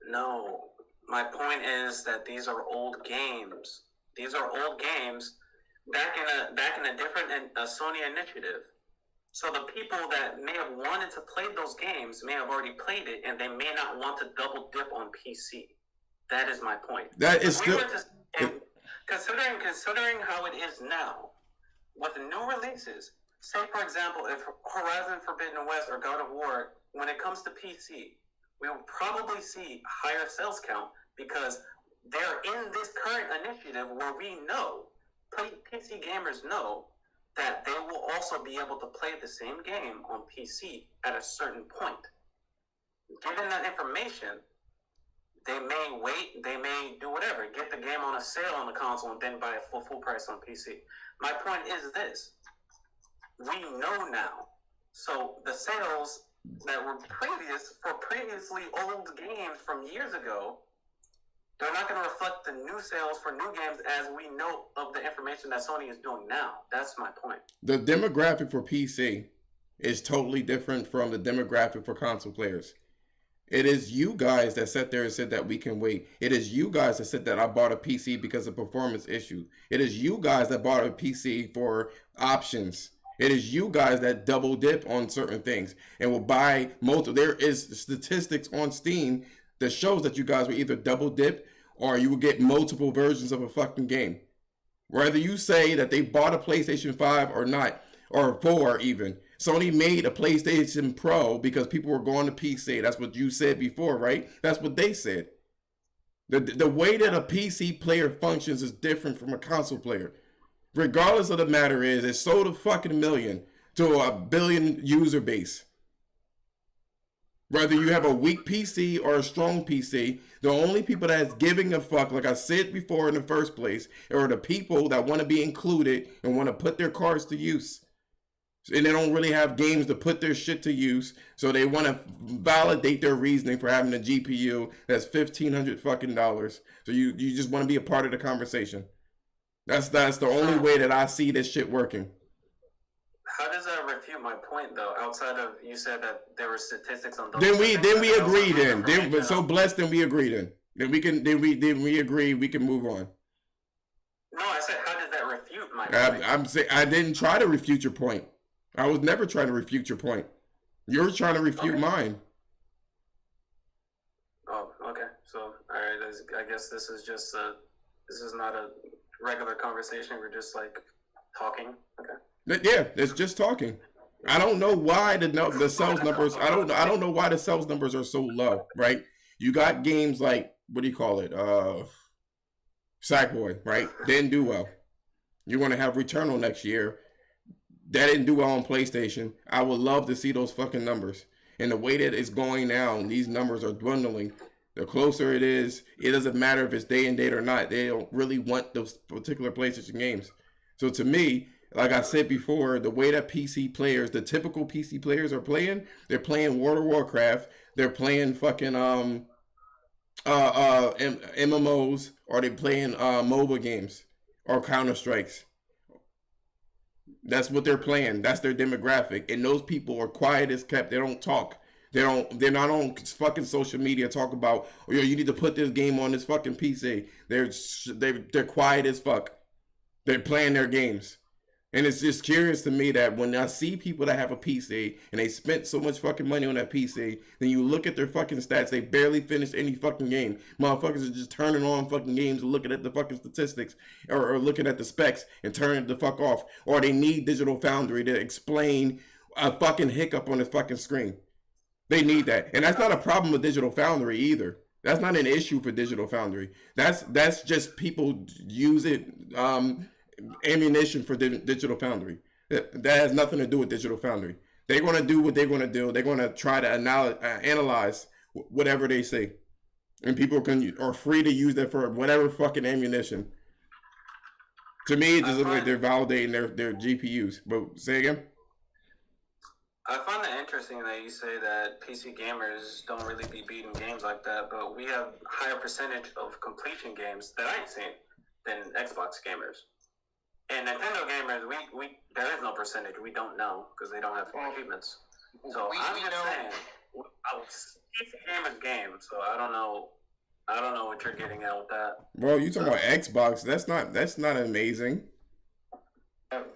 Speaker 3: No, my point is that these are old games. These are old games back in a different Sony initiative. So the people that may have wanted to play those games may have already played it, and they may not want to double dip on PC. That is my point.
Speaker 1: That is still
Speaker 3: considering how it is now, with new releases. Say for example, if Horizon Forbidden West or God of War, when it comes to PC, we will probably see higher sales count because they're in this current initiative where we know, PC gamers know, that they will also be able to play the same game on PC at a certain point. Given that information, they may wait, they may do whatever, get the game on a sale on the console and then buy it full price on PC. My point is this. We know now. So the sales that were previously old games from years ago, they're not going to reflect the new sales for new games as we know of the information that Sony is doing now. That's my point.
Speaker 1: The demographic for PC is totally different from the demographic for console players. It is you guys that sat there and said that we can wait. It is you guys that said that I bought a PC because of performance issue. It is you guys that bought a PC for options. It is you guys that double dip on certain things and will buy multiple. There is statistics on Steam that shows that you guys will either double dip or you will get multiple versions of a fucking game. Whether you say that they bought a PlayStation 5 or not, or 4 even. Sony made a PlayStation Pro because people were going to PC. That's what you said before, right? That's what they said. The way that a PC player functions is different from a console player. Regardless of the matter is, it sold a fucking million to a billion user base. Whether you have a weak PC or a strong PC, the only people that's giving a fuck, like I said before in the first place, are the people that want to be included and want to put their cards to use. And they don't really have games to put their shit to use, so they want to validate their reasoning for having a GPU that's $1,500 fucking dollars. So you just want to be a part of the conversation. That's the only way that I see this shit working.
Speaker 3: How does that refute my point, though? Outside of you said that there were statistics on those.
Speaker 1: Then we agree. Then so blessed. Then we agree. Then we agree. We can move on.
Speaker 3: No, I said, how does that refute my point?
Speaker 1: I'm saying I didn't try to refute your point. I was never trying to refute your point. You're trying to refute mine.
Speaker 3: Oh, okay. So, all right. I guess this is just this is not a regular conversation. We're just like talking. Okay.
Speaker 1: Yeah, it's just talking. I don't know why the sales numbers. I don't know why the sales numbers are so low. Right? You got games like, what do you call it? Sackboy, right? Didn't do well. You're going to have Returnal next year. That didn't do well on PlayStation. I would love to see those fucking numbers. And the way that it's going now, these numbers are dwindling. The closer it is, it doesn't matter if it's day and date or not. They don't really want those particular PlayStation games. So to me, like I said before, the way that PC players, the typical PC players are playing, they're playing World of Warcraft, they're playing fucking MMOs, or they're playing mobile games or Counter-Strikes. That's what they're playing. That's their demographic. And those people are quiet as kept. They don't talk. They're not on fucking social media talk about, oh, yo, you need to put this game on this fucking PC. They're quiet as fuck. They're playing their games. And it's just curious to me that when I see people that have a PC and they spent so much fucking money on that PC, then you look at their fucking stats, they barely finished any fucking game. Motherfuckers are just turning on fucking games and looking at the fucking statistics or looking at the specs and turning the fuck off. Or they need Digital Foundry to explain a fucking hiccup on the fucking screen. They need that. And that's not a problem with Digital Foundry either. That's not an issue for Digital Foundry. That's just people use it ammunition for Digital Foundry. That has nothing to do with Digital Foundry. They're going to do what they're going to do. They're going to try to analyze whatever they say. And people are free to use that for whatever fucking ammunition. To me, it just looks like they're validating their GPUs. But say again?
Speaker 3: I find it interesting that you say that PC gamers don't really be beating games like that, but we have a higher percentage of completion games that I ain't seen than Xbox gamers. And Nintendo gamers, we there is no percentage. We don't know because they don't have achievements. So I'm just saying, PC gamers game. So I don't know what you're getting at with that.
Speaker 1: Well, you talking about Xbox? That's not amazing.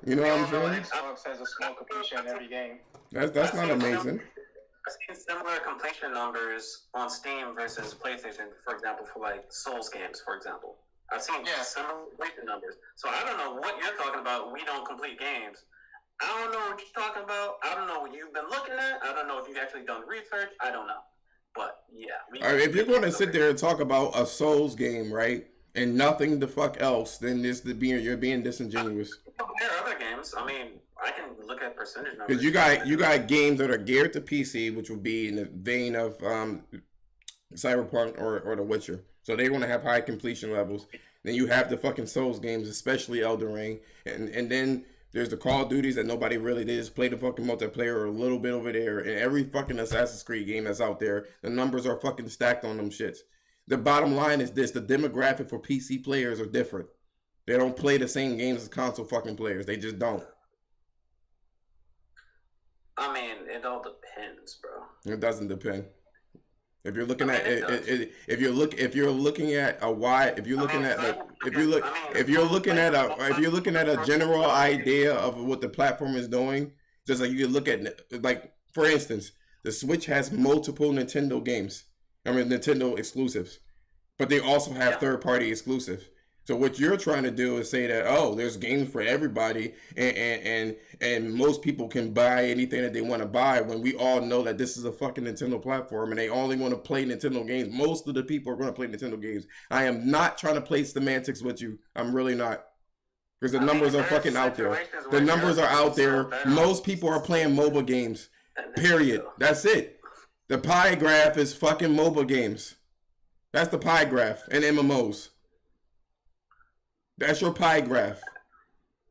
Speaker 1: You know what I'm saying?
Speaker 2: Xbox has a small completion in every game.
Speaker 1: That's not amazing.
Speaker 3: I've seen similar completion numbers on Steam versus PlayStation, for example, for like Souls games, for example. I've seen similar completion numbers. So I don't know what you're talking about. We don't complete games. I don't know what you're talking about. I don't know what you've been looking at. I don't know if you've actually done research. I don't know. But yeah.
Speaker 1: All right, if you're going to sit there and talk about a Souls game, right, and nothing the fuck else, then you're being disingenuous.
Speaker 3: There are other games. I mean, I can look at percentage numbers.
Speaker 1: Because you got games that are geared to PC, which would be in the vein of Cyberpunk or The Witcher. So they're going to have high completion levels. Then you have the fucking Souls games, especially Elden Ring. And then there's the Call of Duties that nobody really did. Just play the fucking multiplayer or a little bit over there. And every fucking Assassin's Creed game that's out there, the numbers are fucking stacked on them shits. The bottom line is this. The demographic for PC players are different. They don't play the same games as console fucking players. They just don't.
Speaker 3: I mean, it all depends, bro.
Speaker 1: It doesn't depend. If you're looking at if you're looking at a general idea of what the platform is doing, just like you can look at, like, for instance, the Switch has multiple Nintendo games. I mean, Nintendo exclusives, but they also have third-party exclusives. So what you're trying to do is say that, oh, there's games for everybody, and most people can buy anything that they want to buy, when we all know that this is a fucking Nintendo platform and they only want to play Nintendo games. Most of the people are going to play Nintendo games. I am not trying to play semantics with you. I'm really not. Because the numbers are fucking out there. The numbers are out there. Most people are playing mobile games. Period. That's it. The pie graph is fucking mobile games. That's the pie graph and MMOs. That's your pie graph.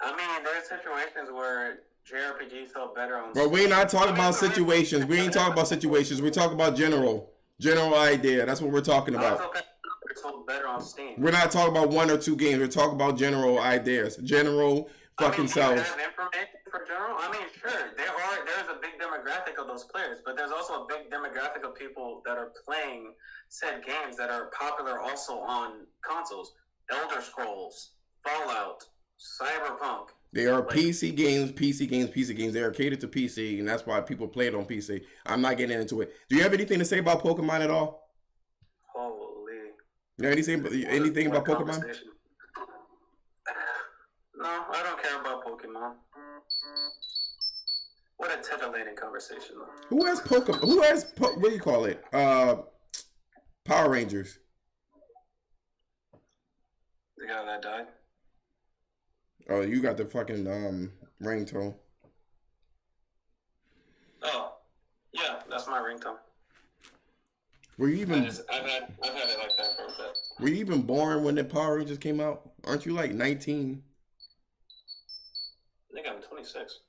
Speaker 3: I mean, there's situations where JRPGs felt better on.
Speaker 1: But we're not talking about situations. We ain't talking about situations. We talk about general idea. That's what we're talking about.
Speaker 3: It's sold better on Steam.
Speaker 1: We're not talking about 1 or 2 games. We're talking about general ideas. General fucking sells.
Speaker 3: Do you have information for general? I mean, sure. There's a big demographic of those players, but there's also a big demographic of people that are playing said games that are popular also on consoles. Elder Scrolls, Fallout, Cyberpunk.
Speaker 1: They are PC games. They are catered to PC, and that's why people play it on PC. I'm not getting into it. Do you have anything to say about Pokemon at all?
Speaker 3: Holy.
Speaker 1: You know anything about Pokemon?
Speaker 3: No, I don't care about Pokemon. What a titillating conversation, though.
Speaker 1: Who has Pokemon? What do you call it? Power Rangers.
Speaker 3: The guy that died?
Speaker 1: Oh, you got the fucking ringtone.
Speaker 3: Oh, yeah, that's my ringtone.
Speaker 1: Were you even?
Speaker 3: I've had it like that for a bit.
Speaker 1: Were you even born when the Power Rangers came out? Aren't you like 19?
Speaker 3: I think I'm 26.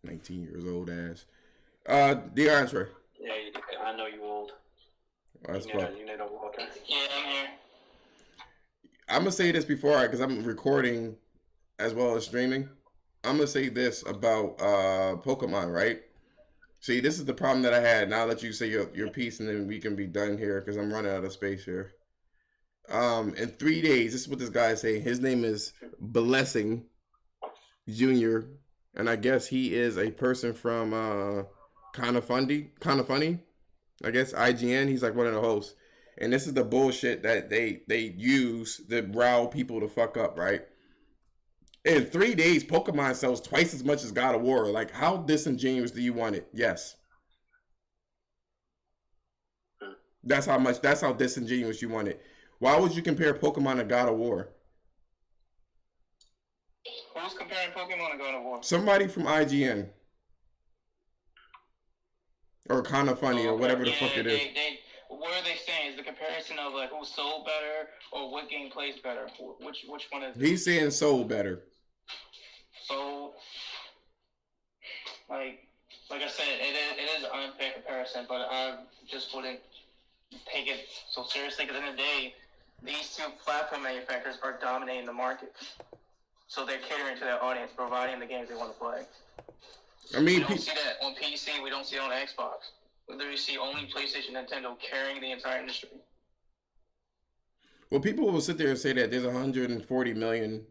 Speaker 1: 19 years old ass. DeAndre.
Speaker 3: Yeah, I know you old.
Speaker 1: That's
Speaker 3: you
Speaker 1: fuck.
Speaker 3: need a walker.
Speaker 2: Yeah, I'm here.
Speaker 1: I'm gonna say this before because I'm recording as well as streaming. I'm gonna say this about Pokemon, right? See, this is the problem that I had. Now let you say your piece, and then we can be done here because I'm running out of space here. In 3 days, this is what this guy is saying. His name is Blessing Jr., and I guess he is a person from Kinda Funny. I guess IGN. He's like one of the hosts. And this is the bullshit that they use to rile people to fuck up, right? In 3 days, Pokemon sells twice as much as God of War. Like, how disingenuous do you want it? Yes. That's how disingenuous you want it. Why would you compare Pokemon to God of War?
Speaker 2: Who's comparing Pokemon to God of War?
Speaker 1: Somebody from IGN. Or Kinda Funny, or whatever the fuck it is.
Speaker 2: What are they saying? Is the comparison of like who sold better or what game plays better? Which one is it?
Speaker 1: He's saying sold better.
Speaker 2: So, like I said, it is an unfair comparison, but I just wouldn't take it so seriously because at the end of the day, these two platform manufacturers are dominating the market. So they're catering to their audience, providing the games they want to play.
Speaker 1: I mean,
Speaker 2: we don't see that on PC. We don't see it on Xbox. We literally see only PlayStation, Nintendo carrying the entire industry.
Speaker 1: Well, people will sit there and say that there's 140 million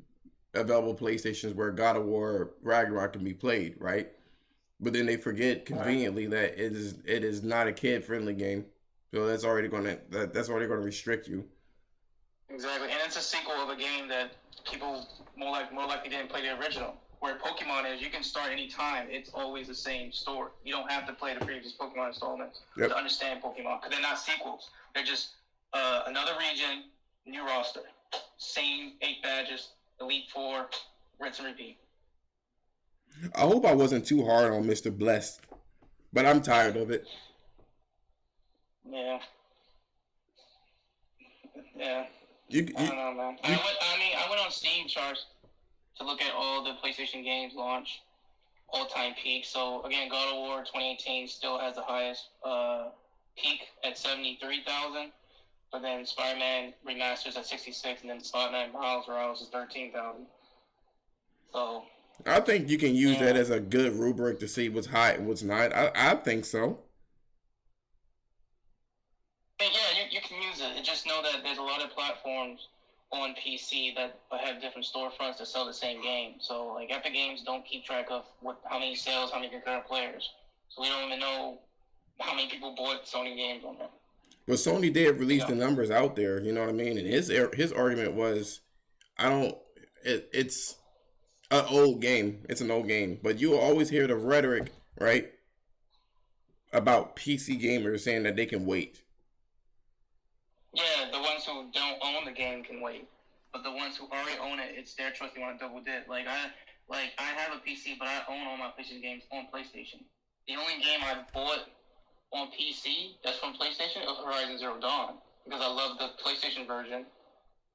Speaker 1: available PlayStations where God of War Ragnarok can be played, right? But then they forget conveniently that it is not a kid-friendly game, so that's already gonna restrict you.
Speaker 2: Exactly, and it's a sequel of a game that people more likely didn't play the original. Where Pokemon is, you can start any time. It's always the same story. You don't have to play the previous Pokemon installments to understand Pokemon. Because they're not sequels. They're just another region, new roster. Same 8 badges, Elite 4, rinse and repeat.
Speaker 1: I hope I wasn't too hard on Mr. Blessed. But I'm tired of it.
Speaker 2: Yeah. Yeah. I don't know, man. I went on Steam charts to look at all the PlayStation games launch all-time peak. So again, God of War 2018 still has the highest peak at 73,000, but then Spider-Man remasters at 66, and then Spider-Man Miles Morales is 13,000. So
Speaker 1: I think you can use that as a good rubric to see what's hot and what's not. I think so.
Speaker 2: Yeah, you can use it. Just know that there's a lot of platforms on PC that have different storefronts that sell the same game. So, like, Epic Games don't keep track of how many sales, how many concurrent players. So we don't even know how many people bought Sony games on there.
Speaker 1: But Sony did release the numbers out there, you know what I mean? And his argument was, it's an old game. It's an old game. But you will always hear the rhetoric, right, about PC gamers saying that they can wait.
Speaker 2: Yeah, the ones who don't own the game can wait, but the ones who already own it, it's their choice. They want to double dip. I have a PC, but I own all my PlayStation games on PlayStation. The only game I bought on PC that's from PlayStation, it was Horizon Zero Dawn because I love the PlayStation version,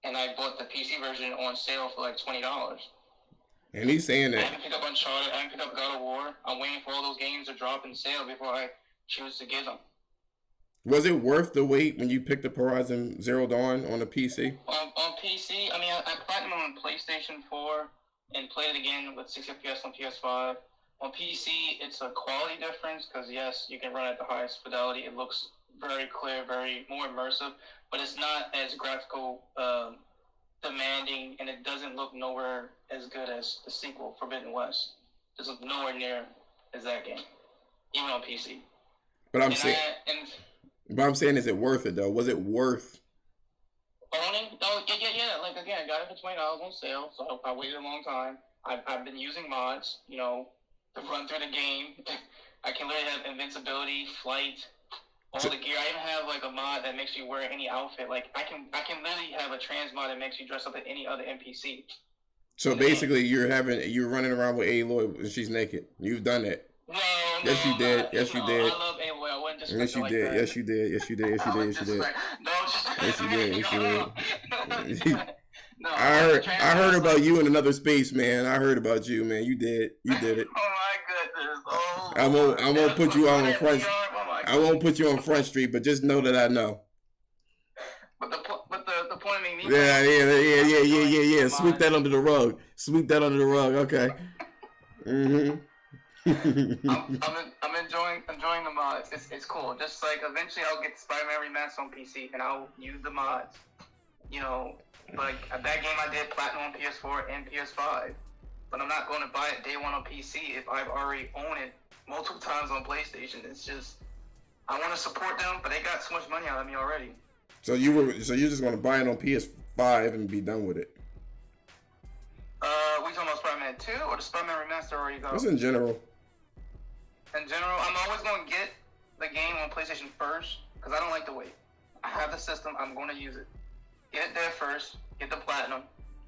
Speaker 2: and I bought the PC version on sale for like $20.
Speaker 1: And he's saying
Speaker 2: I
Speaker 1: that.
Speaker 2: haven't picked up Uncharted. I haven't picked up God of War. I'm waiting for all those games to drop in sale before I choose to get them.
Speaker 1: Was it worth the wait when you picked up Horizon Zero Dawn on the PC?
Speaker 2: On PC, I mean, I platinum on PlayStation 4 and played it again with 60 FPS on PS5. On PC, it's a quality difference because, yes, you can run at the highest fidelity. It looks very clear, very more immersive, but it's not as graphical demanding, and it doesn't look nowhere as good as the sequel, Forbidden West. It doesn't look nowhere near as that game, even on PC.
Speaker 1: But I'm saying, is it worth it though? Was it worth
Speaker 2: owning? Oh yeah. Like again, I got it for $20 on sale, so I waited a long time. I've been using mods, you know, to run through the game. I can literally have invincibility, flight, all the gear. I even have like a mod that makes you wear any outfit. Like I can literally have a trans mod that makes you dress up as any other NPC.
Speaker 1: So basically, you're running around with Aloy and she's naked. You've done that.
Speaker 2: No,
Speaker 1: yes, you did. Yes, you did.
Speaker 2: I love Aloy. I wouldn't disrespect
Speaker 1: yes, you
Speaker 2: her
Speaker 1: did.
Speaker 2: like that.
Speaker 1: Yes, you did. Yes, you did. Yes, you did. Yes, you did.
Speaker 2: No,
Speaker 1: yes, you did. Yes, you did.
Speaker 2: No,
Speaker 1: I heard about you in another space, man. I heard about you, man. You did. You did it.
Speaker 2: Oh my goodness. Oh.
Speaker 1: I won't put you on front. I won't put you on Front Street, but just know that I know.
Speaker 2: But the point of me.
Speaker 1: Yeah. Sweep that under the rug. Sweep that under the rug. Okay.
Speaker 2: I'm enjoying the mods. It's cool. Just like eventually I'll get Spider-Man Remastered on PC and I'll use the mods. You know, like that game I did platinum on PS4 and PS5. But I'm not going to buy it day one on PC if I've already owned it multiple times on PlayStation. It's just I want to support them, but they got so much money out of me already.
Speaker 1: So you're just going to buy it on PS5 and be done with it.
Speaker 2: We talking about Spider-Man 2 or the Spider-Man Remaster already got?
Speaker 1: That's in general.
Speaker 2: In general, I'm always going to get the game on PlayStation first because I don't like to wait. I have the system. I'm going to use it. Get it there first, get the platinum,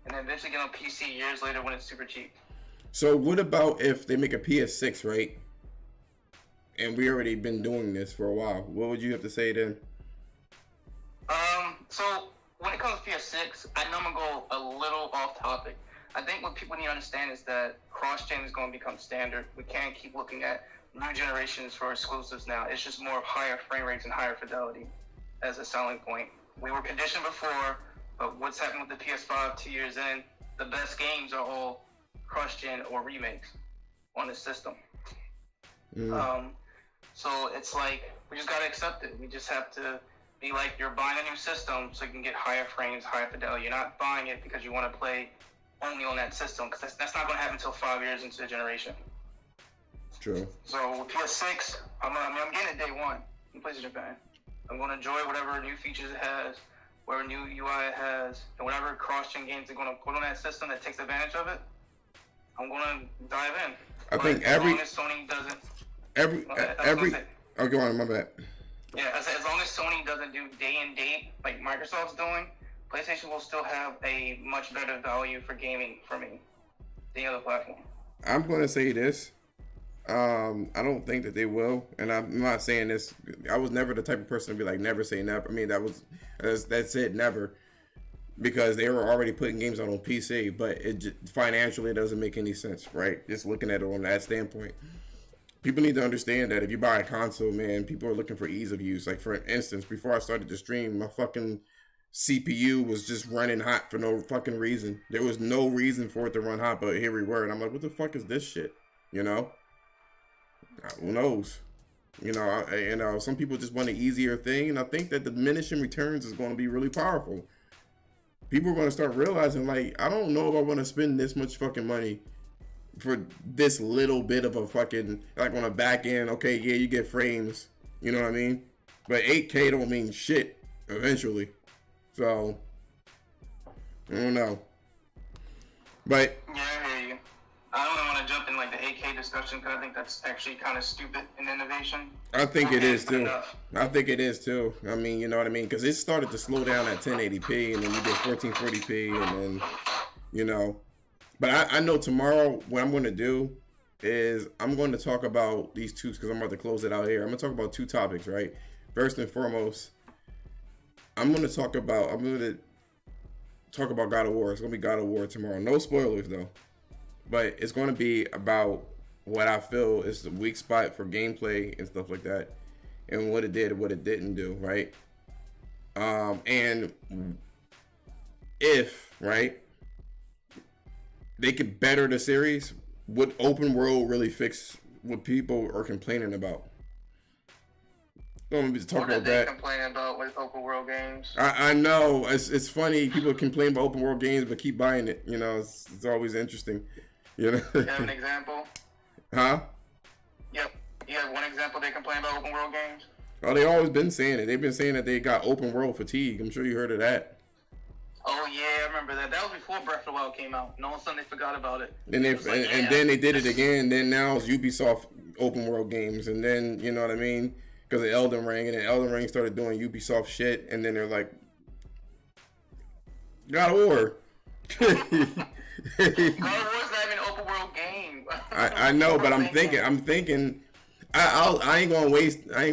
Speaker 2: and then eventually get on PC years later when it's super cheap.
Speaker 1: So what about if they make a PS6, right? And we already been doing this for a while. What would you have to say then?
Speaker 2: So when it comes to PS6, I know I'm going to go a little off topic. I think what people need to understand is that cross-gen is going to become standard. We can't keep looking at new generations for exclusives now. It's just more of higher frame rates and higher fidelity as a selling point. We were conditioned before, but what's happened with the PS5 2 years in, the best games are all cross-gen or remakes on the system. So it's like, we just got to accept it. We just have to be like, you're buying a new system so you can get higher frames, higher fidelity. You're not buying it because you want to play only on that system, because that's not going to happen until 5 years into the generation.
Speaker 1: True.
Speaker 2: So with PS6, I'm getting it day one in PlayStation Japan. I'm going to enjoy whatever new features it has, whatever new UI it has, and whatever cross-gen games they're going to put on that system that takes advantage of it. I'm going to dive in.
Speaker 1: I think
Speaker 2: as long as Sony doesn't.
Speaker 1: Oh, go on, my bad.
Speaker 2: Yeah, as long as Sony doesn't do day and date like Microsoft's doing, PlayStation will still have a much better value for gaming for me than the other platform. I'm
Speaker 1: going to say this. I don't think that they will, and I'm not saying this. I was never the type of person to be like, never say never. I mean, that's it, never, because they were already putting games out on PC, but it just, financially, it doesn't make any sense, right? Just looking at it on that standpoint. People need to understand that if you buy a console, man, people are looking for ease of use. Like, for instance, before I started to stream, my fucking CPU was just running hot for no fucking reason. There was no reason for it to run hot, but here we were. And I'm like, what the fuck is this shit? You know? Who knows? You know, some people just want an easier thing. And I think that the diminishing returns is going to be really powerful. People are going to start realizing, like, I don't know if I want to spend this much fucking money for this little bit of a fucking, like, on a back end. Okay, yeah, you get frames. You know what I mean? But 8K don't mean shit eventually. So, I don't know. But
Speaker 2: yeah, I hear you. I don't want to jump in like the 8K discussion because I think that's actually kind of stupid in innovation.
Speaker 1: I think it is too. I think it is too. I mean, you know what I mean? Because it started to slow down at 1080p, and then you did 1440p, and then, you know. But I know tomorrow what I'm going to do is I'm going to talk about these two because I'm about to close it out here. I'm going to talk about two topics, right? First and foremost, I'm going to talk about God of War. It's going to be God of War tomorrow. No spoilers though, but it's going to be about what I feel is the weak spot for gameplay and stuff like that, and what it did and what it didn't do, right? And if, right, they could better the series, would open world really fix what people are complaining about? I'm gonna be talking about that.
Speaker 2: Complaining about with open world games.
Speaker 1: I know it's funny. People complain about open world games, but keep buying it. You know, it's always interesting. You know.
Speaker 2: You have an example?
Speaker 1: Huh?
Speaker 2: Yep. You have one example they complain about open world games?
Speaker 1: Oh, they always been saying it. They've been saying that they got open world fatigue. I'm sure you heard of that.
Speaker 2: Oh yeah, I remember that. That was before Breath of the Wild came out. No one suddenly forgot about it.
Speaker 1: And then they did it again. Then now it's Ubisoft open world games, and then you know what I mean, because of Elden Ring, and then Elden Ring started doing Ubisoft shit, and then they're like, God of War.
Speaker 2: God of War's not even an open world game.
Speaker 1: I know, but I'm thinking. I ain't gonna waste. I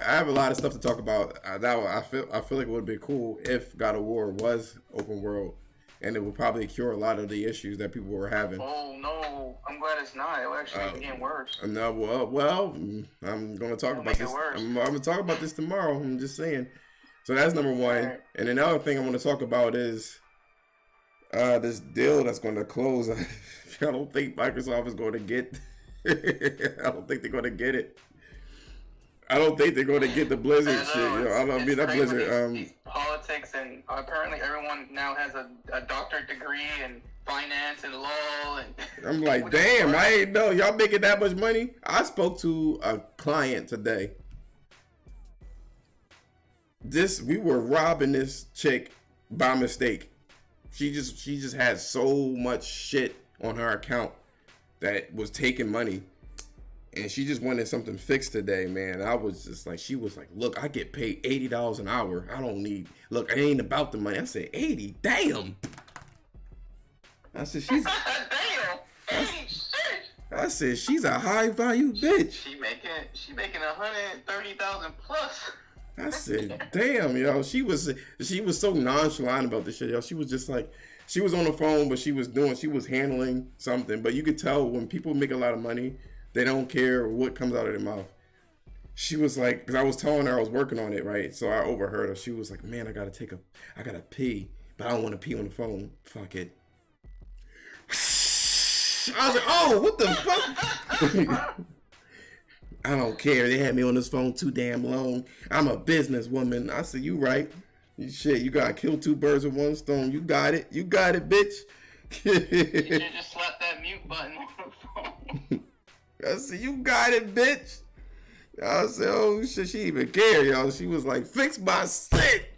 Speaker 1: have a lot of stuff to talk about. I feel like it would be cool if God of War was open world, and it would probably cure a lot of the issues that people were having.
Speaker 2: Oh no, I'm glad it's not. It will actually be getting worse.
Speaker 1: No, well, I'm gonna talk about this. I'm gonna talk about this tomorrow. I'm just saying. So that's number one. Right. And another thing I want to talk about is this deal that's going to close. I don't think Microsoft is going to get. I don't think they're going to get it. I don't think they're going to get the Blizzard shit. You know, I don't mean that Blizzard.
Speaker 2: These politics, and apparently everyone now has a doctorate degree in finance and law. And
Speaker 1: I'm like, damn, I ain't know y'all making that much money. I spoke to a client today. We were robbing this chick by mistake. She just had so much shit on her account that was taking money, and she just wanted something fixed today, man. I was just like, she was like, look, I get paid $80 an hour. I don't need, look, I ain't about the money. I said, 80, damn. I said, she's
Speaker 2: damn, 80 shit.
Speaker 1: I said, she's a high value bitch.
Speaker 2: She making 130,000 plus.
Speaker 1: I said, damn, yo. She was so nonchalant about this shit, yo. She was just like, she was on the phone, but she was handling something. But you could tell when people make a lot of money, they don't care what comes out of their mouth. She was like, because I was telling her I was working on it, right? So I overheard her. She was like, man, I gotta pee, but I don't want to pee on the phone. Fuck it. I was like, oh, what the fuck? I don't care. They had me on this phone too damn long. I'm a businesswoman. I said, you right. Shit, you gotta kill two birds with one stone. You got it, bitch.
Speaker 2: You should just slap that mute button on the phone.
Speaker 1: I said, you got it, bitch. I said, oh shit, she didn't even care, y'all. She was like, fix my shit.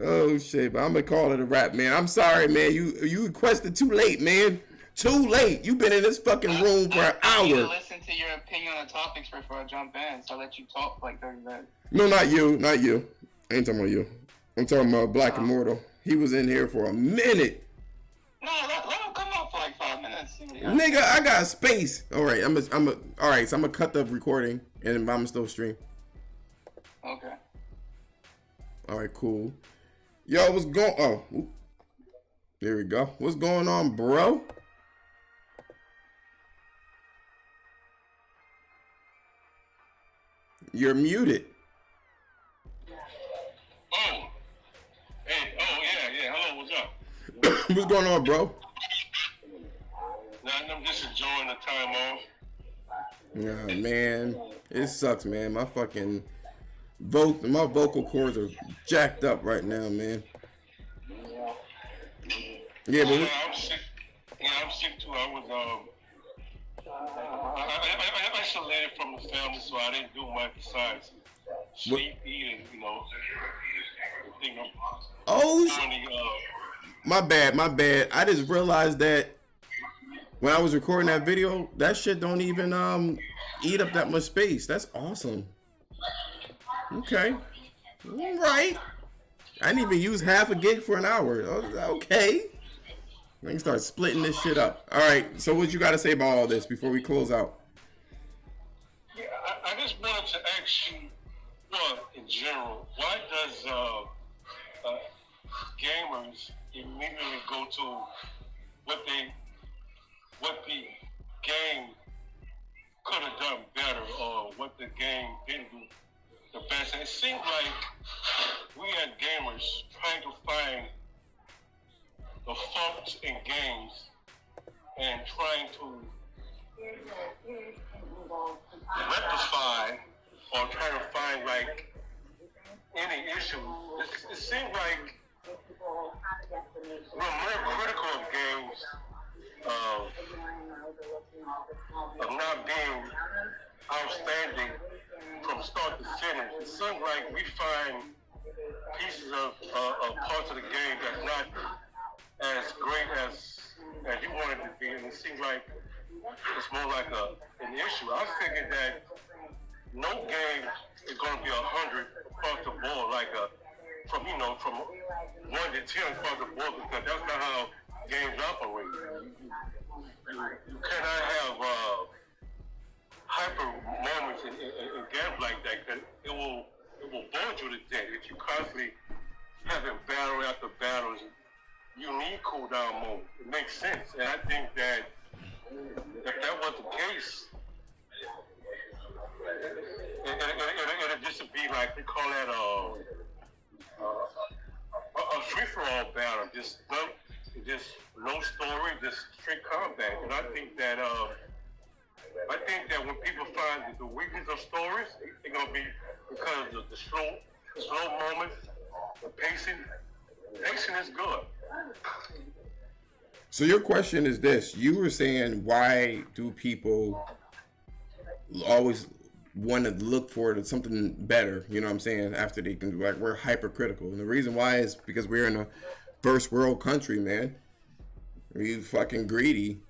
Speaker 1: Oh shit, but I'm gonna call it a wrap, man. I'm sorry, man. You requested too late, man. Too late. You've been in this fucking room for an hour.
Speaker 2: I need to listen to your opinion on the topics before I jump in, so I'll let you talk for like 30 minutes.
Speaker 1: No, not you. I ain't talking about you. I'm talking about Black Immortal. He was in here for a minute.
Speaker 2: No, let him come up for like 5 minutes.
Speaker 1: Nigga, I got space. All right, all right, so I'm gonna cut the recording and I'm still stream.
Speaker 2: Okay.
Speaker 1: All right, cool. Yo, what's going? Oh, there we go. What's going on, bro? You're muted.
Speaker 4: Oh. Hey, yeah. Hello, what's up?
Speaker 1: What's going on, bro?
Speaker 4: Nah, I'm just enjoying the time off.
Speaker 1: Yeah, man. It sucks, man. My vocal cords are jacked up right now, man. Yeah, but
Speaker 4: I'm sick. Yeah, I'm sick too. I was I isolated from the family, so I didn't do much besides sleep, eating, you know.
Speaker 1: My bad. I just realized that when I was recording that video, that shit don't even eat up that much space. That's awesome. Okay. All right. I didn't even use half a gig for an hour. Okay. We can start splitting this shit up. All right. So what you got to say about all this before we close out?
Speaker 4: Yeah, I just wanted to ask you, in general, why does gamers immediately go to what the game could have done better, or what the game didn't do the best? And it seems like we as gamers trying to find the faults in games and trying to rectify or trying to find like any issue. It seems like we're more critical of games of not being outstanding from start to finish. It seems like we find pieces of parts of the game that's not as great as you want it to be, and it seems like it's more like an issue. I figured that no game is going to be 100 across the board, like from 1 to 10 across the board, because that's not how games operate. You cannot have hyper moments in games like that, because it will bore you to death if you constantly having battle after battle. You need cooldown mode. It makes sense, and I think that if that was the case, it'd just be like, they call that a free-for-all battle, just no story, just straight combat. And I think that when people find the weakness of stories, they're gonna be because of the slow moments, the pacing. Pacing is good.
Speaker 1: So your question is this: you were saying, why do people always want to look for something better? You know what I'm saying? After they can, like, we're hypercritical, and the reason why is because we're in a first world country, man. We fucking greedy,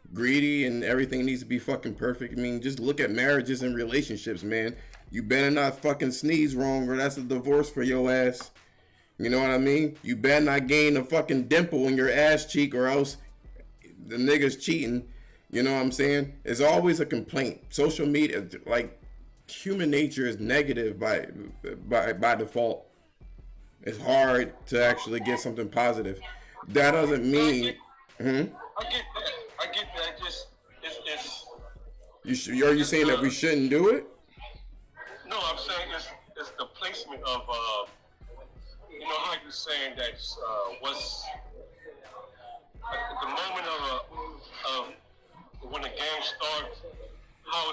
Speaker 1: and everything needs to be fucking perfect. I mean, just look at marriages and relationships, man. You better not fucking sneeze wrong, or that's a divorce for your ass. You know what I mean? You better not gain a fucking dimple in your ass cheek, or else the nigga's cheating. You know what I'm saying? It's always a complaint. Social media, like, human nature is negative by default. It's hard to actually get something positive. That doesn't mean.
Speaker 4: I get that. Just it's.
Speaker 1: Are you saying that we shouldn't do it?
Speaker 4: No, I'm saying it's the placement of you know how you're saying that what's the moment of when the game starts, how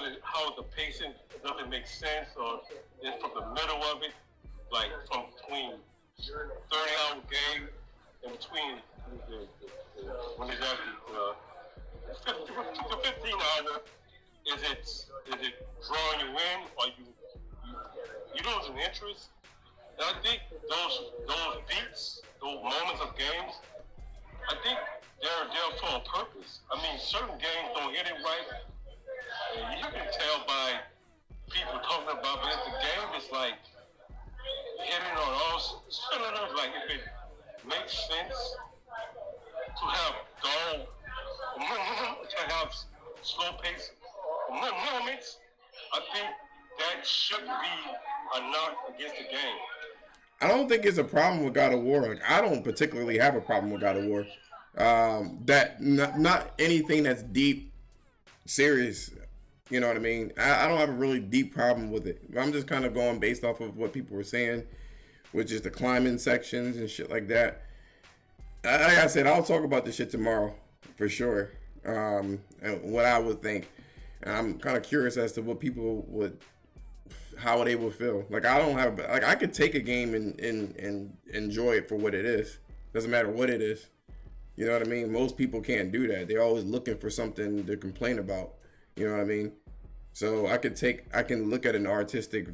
Speaker 4: the pacing doesn't make sense, or it's from the middle of it, like from between 30-hour game in between when it's actually the 15-hour. Is it drawing you in, or you losing interest? And I think those beats, those moments of games, I think they're there for a purpose. I mean, certain games don't hit it right, and you can tell by people talking about, but if the game is like hitting on all cylinders, like if it makes sense to have dull, to have slow pace moments, I think that should be a knock against the game.
Speaker 1: I don't think it's a problem with God of War. Like, I don't particularly have a problem with God of War. That not anything that's deep, serious. You know what I mean? I don't have a really deep problem with it. I'm just kind of going based off of what people were saying, which is the climbing sections and shit like that. Like I said, I'll talk about this shit tomorrow for sure. And what I would think. And I'm kind of curious as to what people how they would feel. Like, I could take a game and enjoy it for what it is. Doesn't matter what it is. You know what I mean? Most people can't do that. They're always looking for something to complain about. You know what I mean? So I can look at an artistic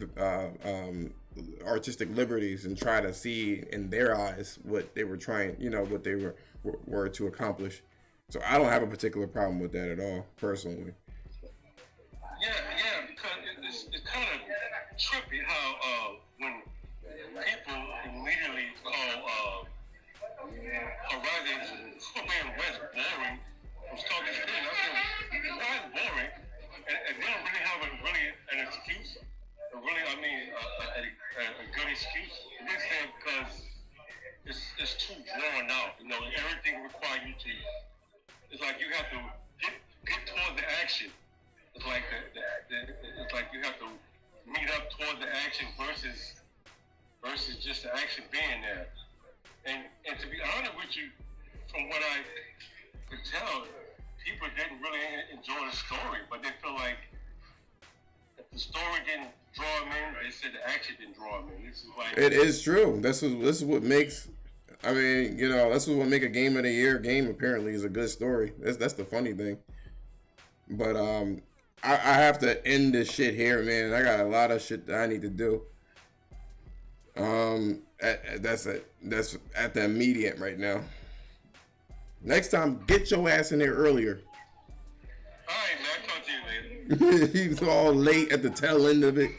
Speaker 1: liberties and try to see in their eyes what they were trying, what they were to accomplish. So I don't have a particular problem with that at all, personally.
Speaker 4: Yeah, because it's kind of trippy how when people immediately call Horizon, Superman West boring. I was talking to him. I said, why is boring? And they don't really have an excuse. A good excuse. They say because it's too drawn out. You know, everything requires you to. It's like you have to get toward the action. It's like it's like you have to meet up toward the action versus just the action being there. And to be honest with you, from what I could tell, people didn't really enjoy the story, but they feel like if the story didn't draw them in, they said the action didn't draw them in. This is like
Speaker 1: It is true. This is what makes. I mean, you know, that's what make a game of the year game. Apparently, is a good story. That's the funny thing. But I have to end this shit here, man. I got a lot of shit that I need to do. That's at the immediate right now. Next time, get your ass in there earlier.
Speaker 4: all right, man. I'll talk to you later.
Speaker 1: He was all late at the tail end of it.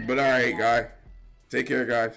Speaker 1: But all right, guy. Take care, guys.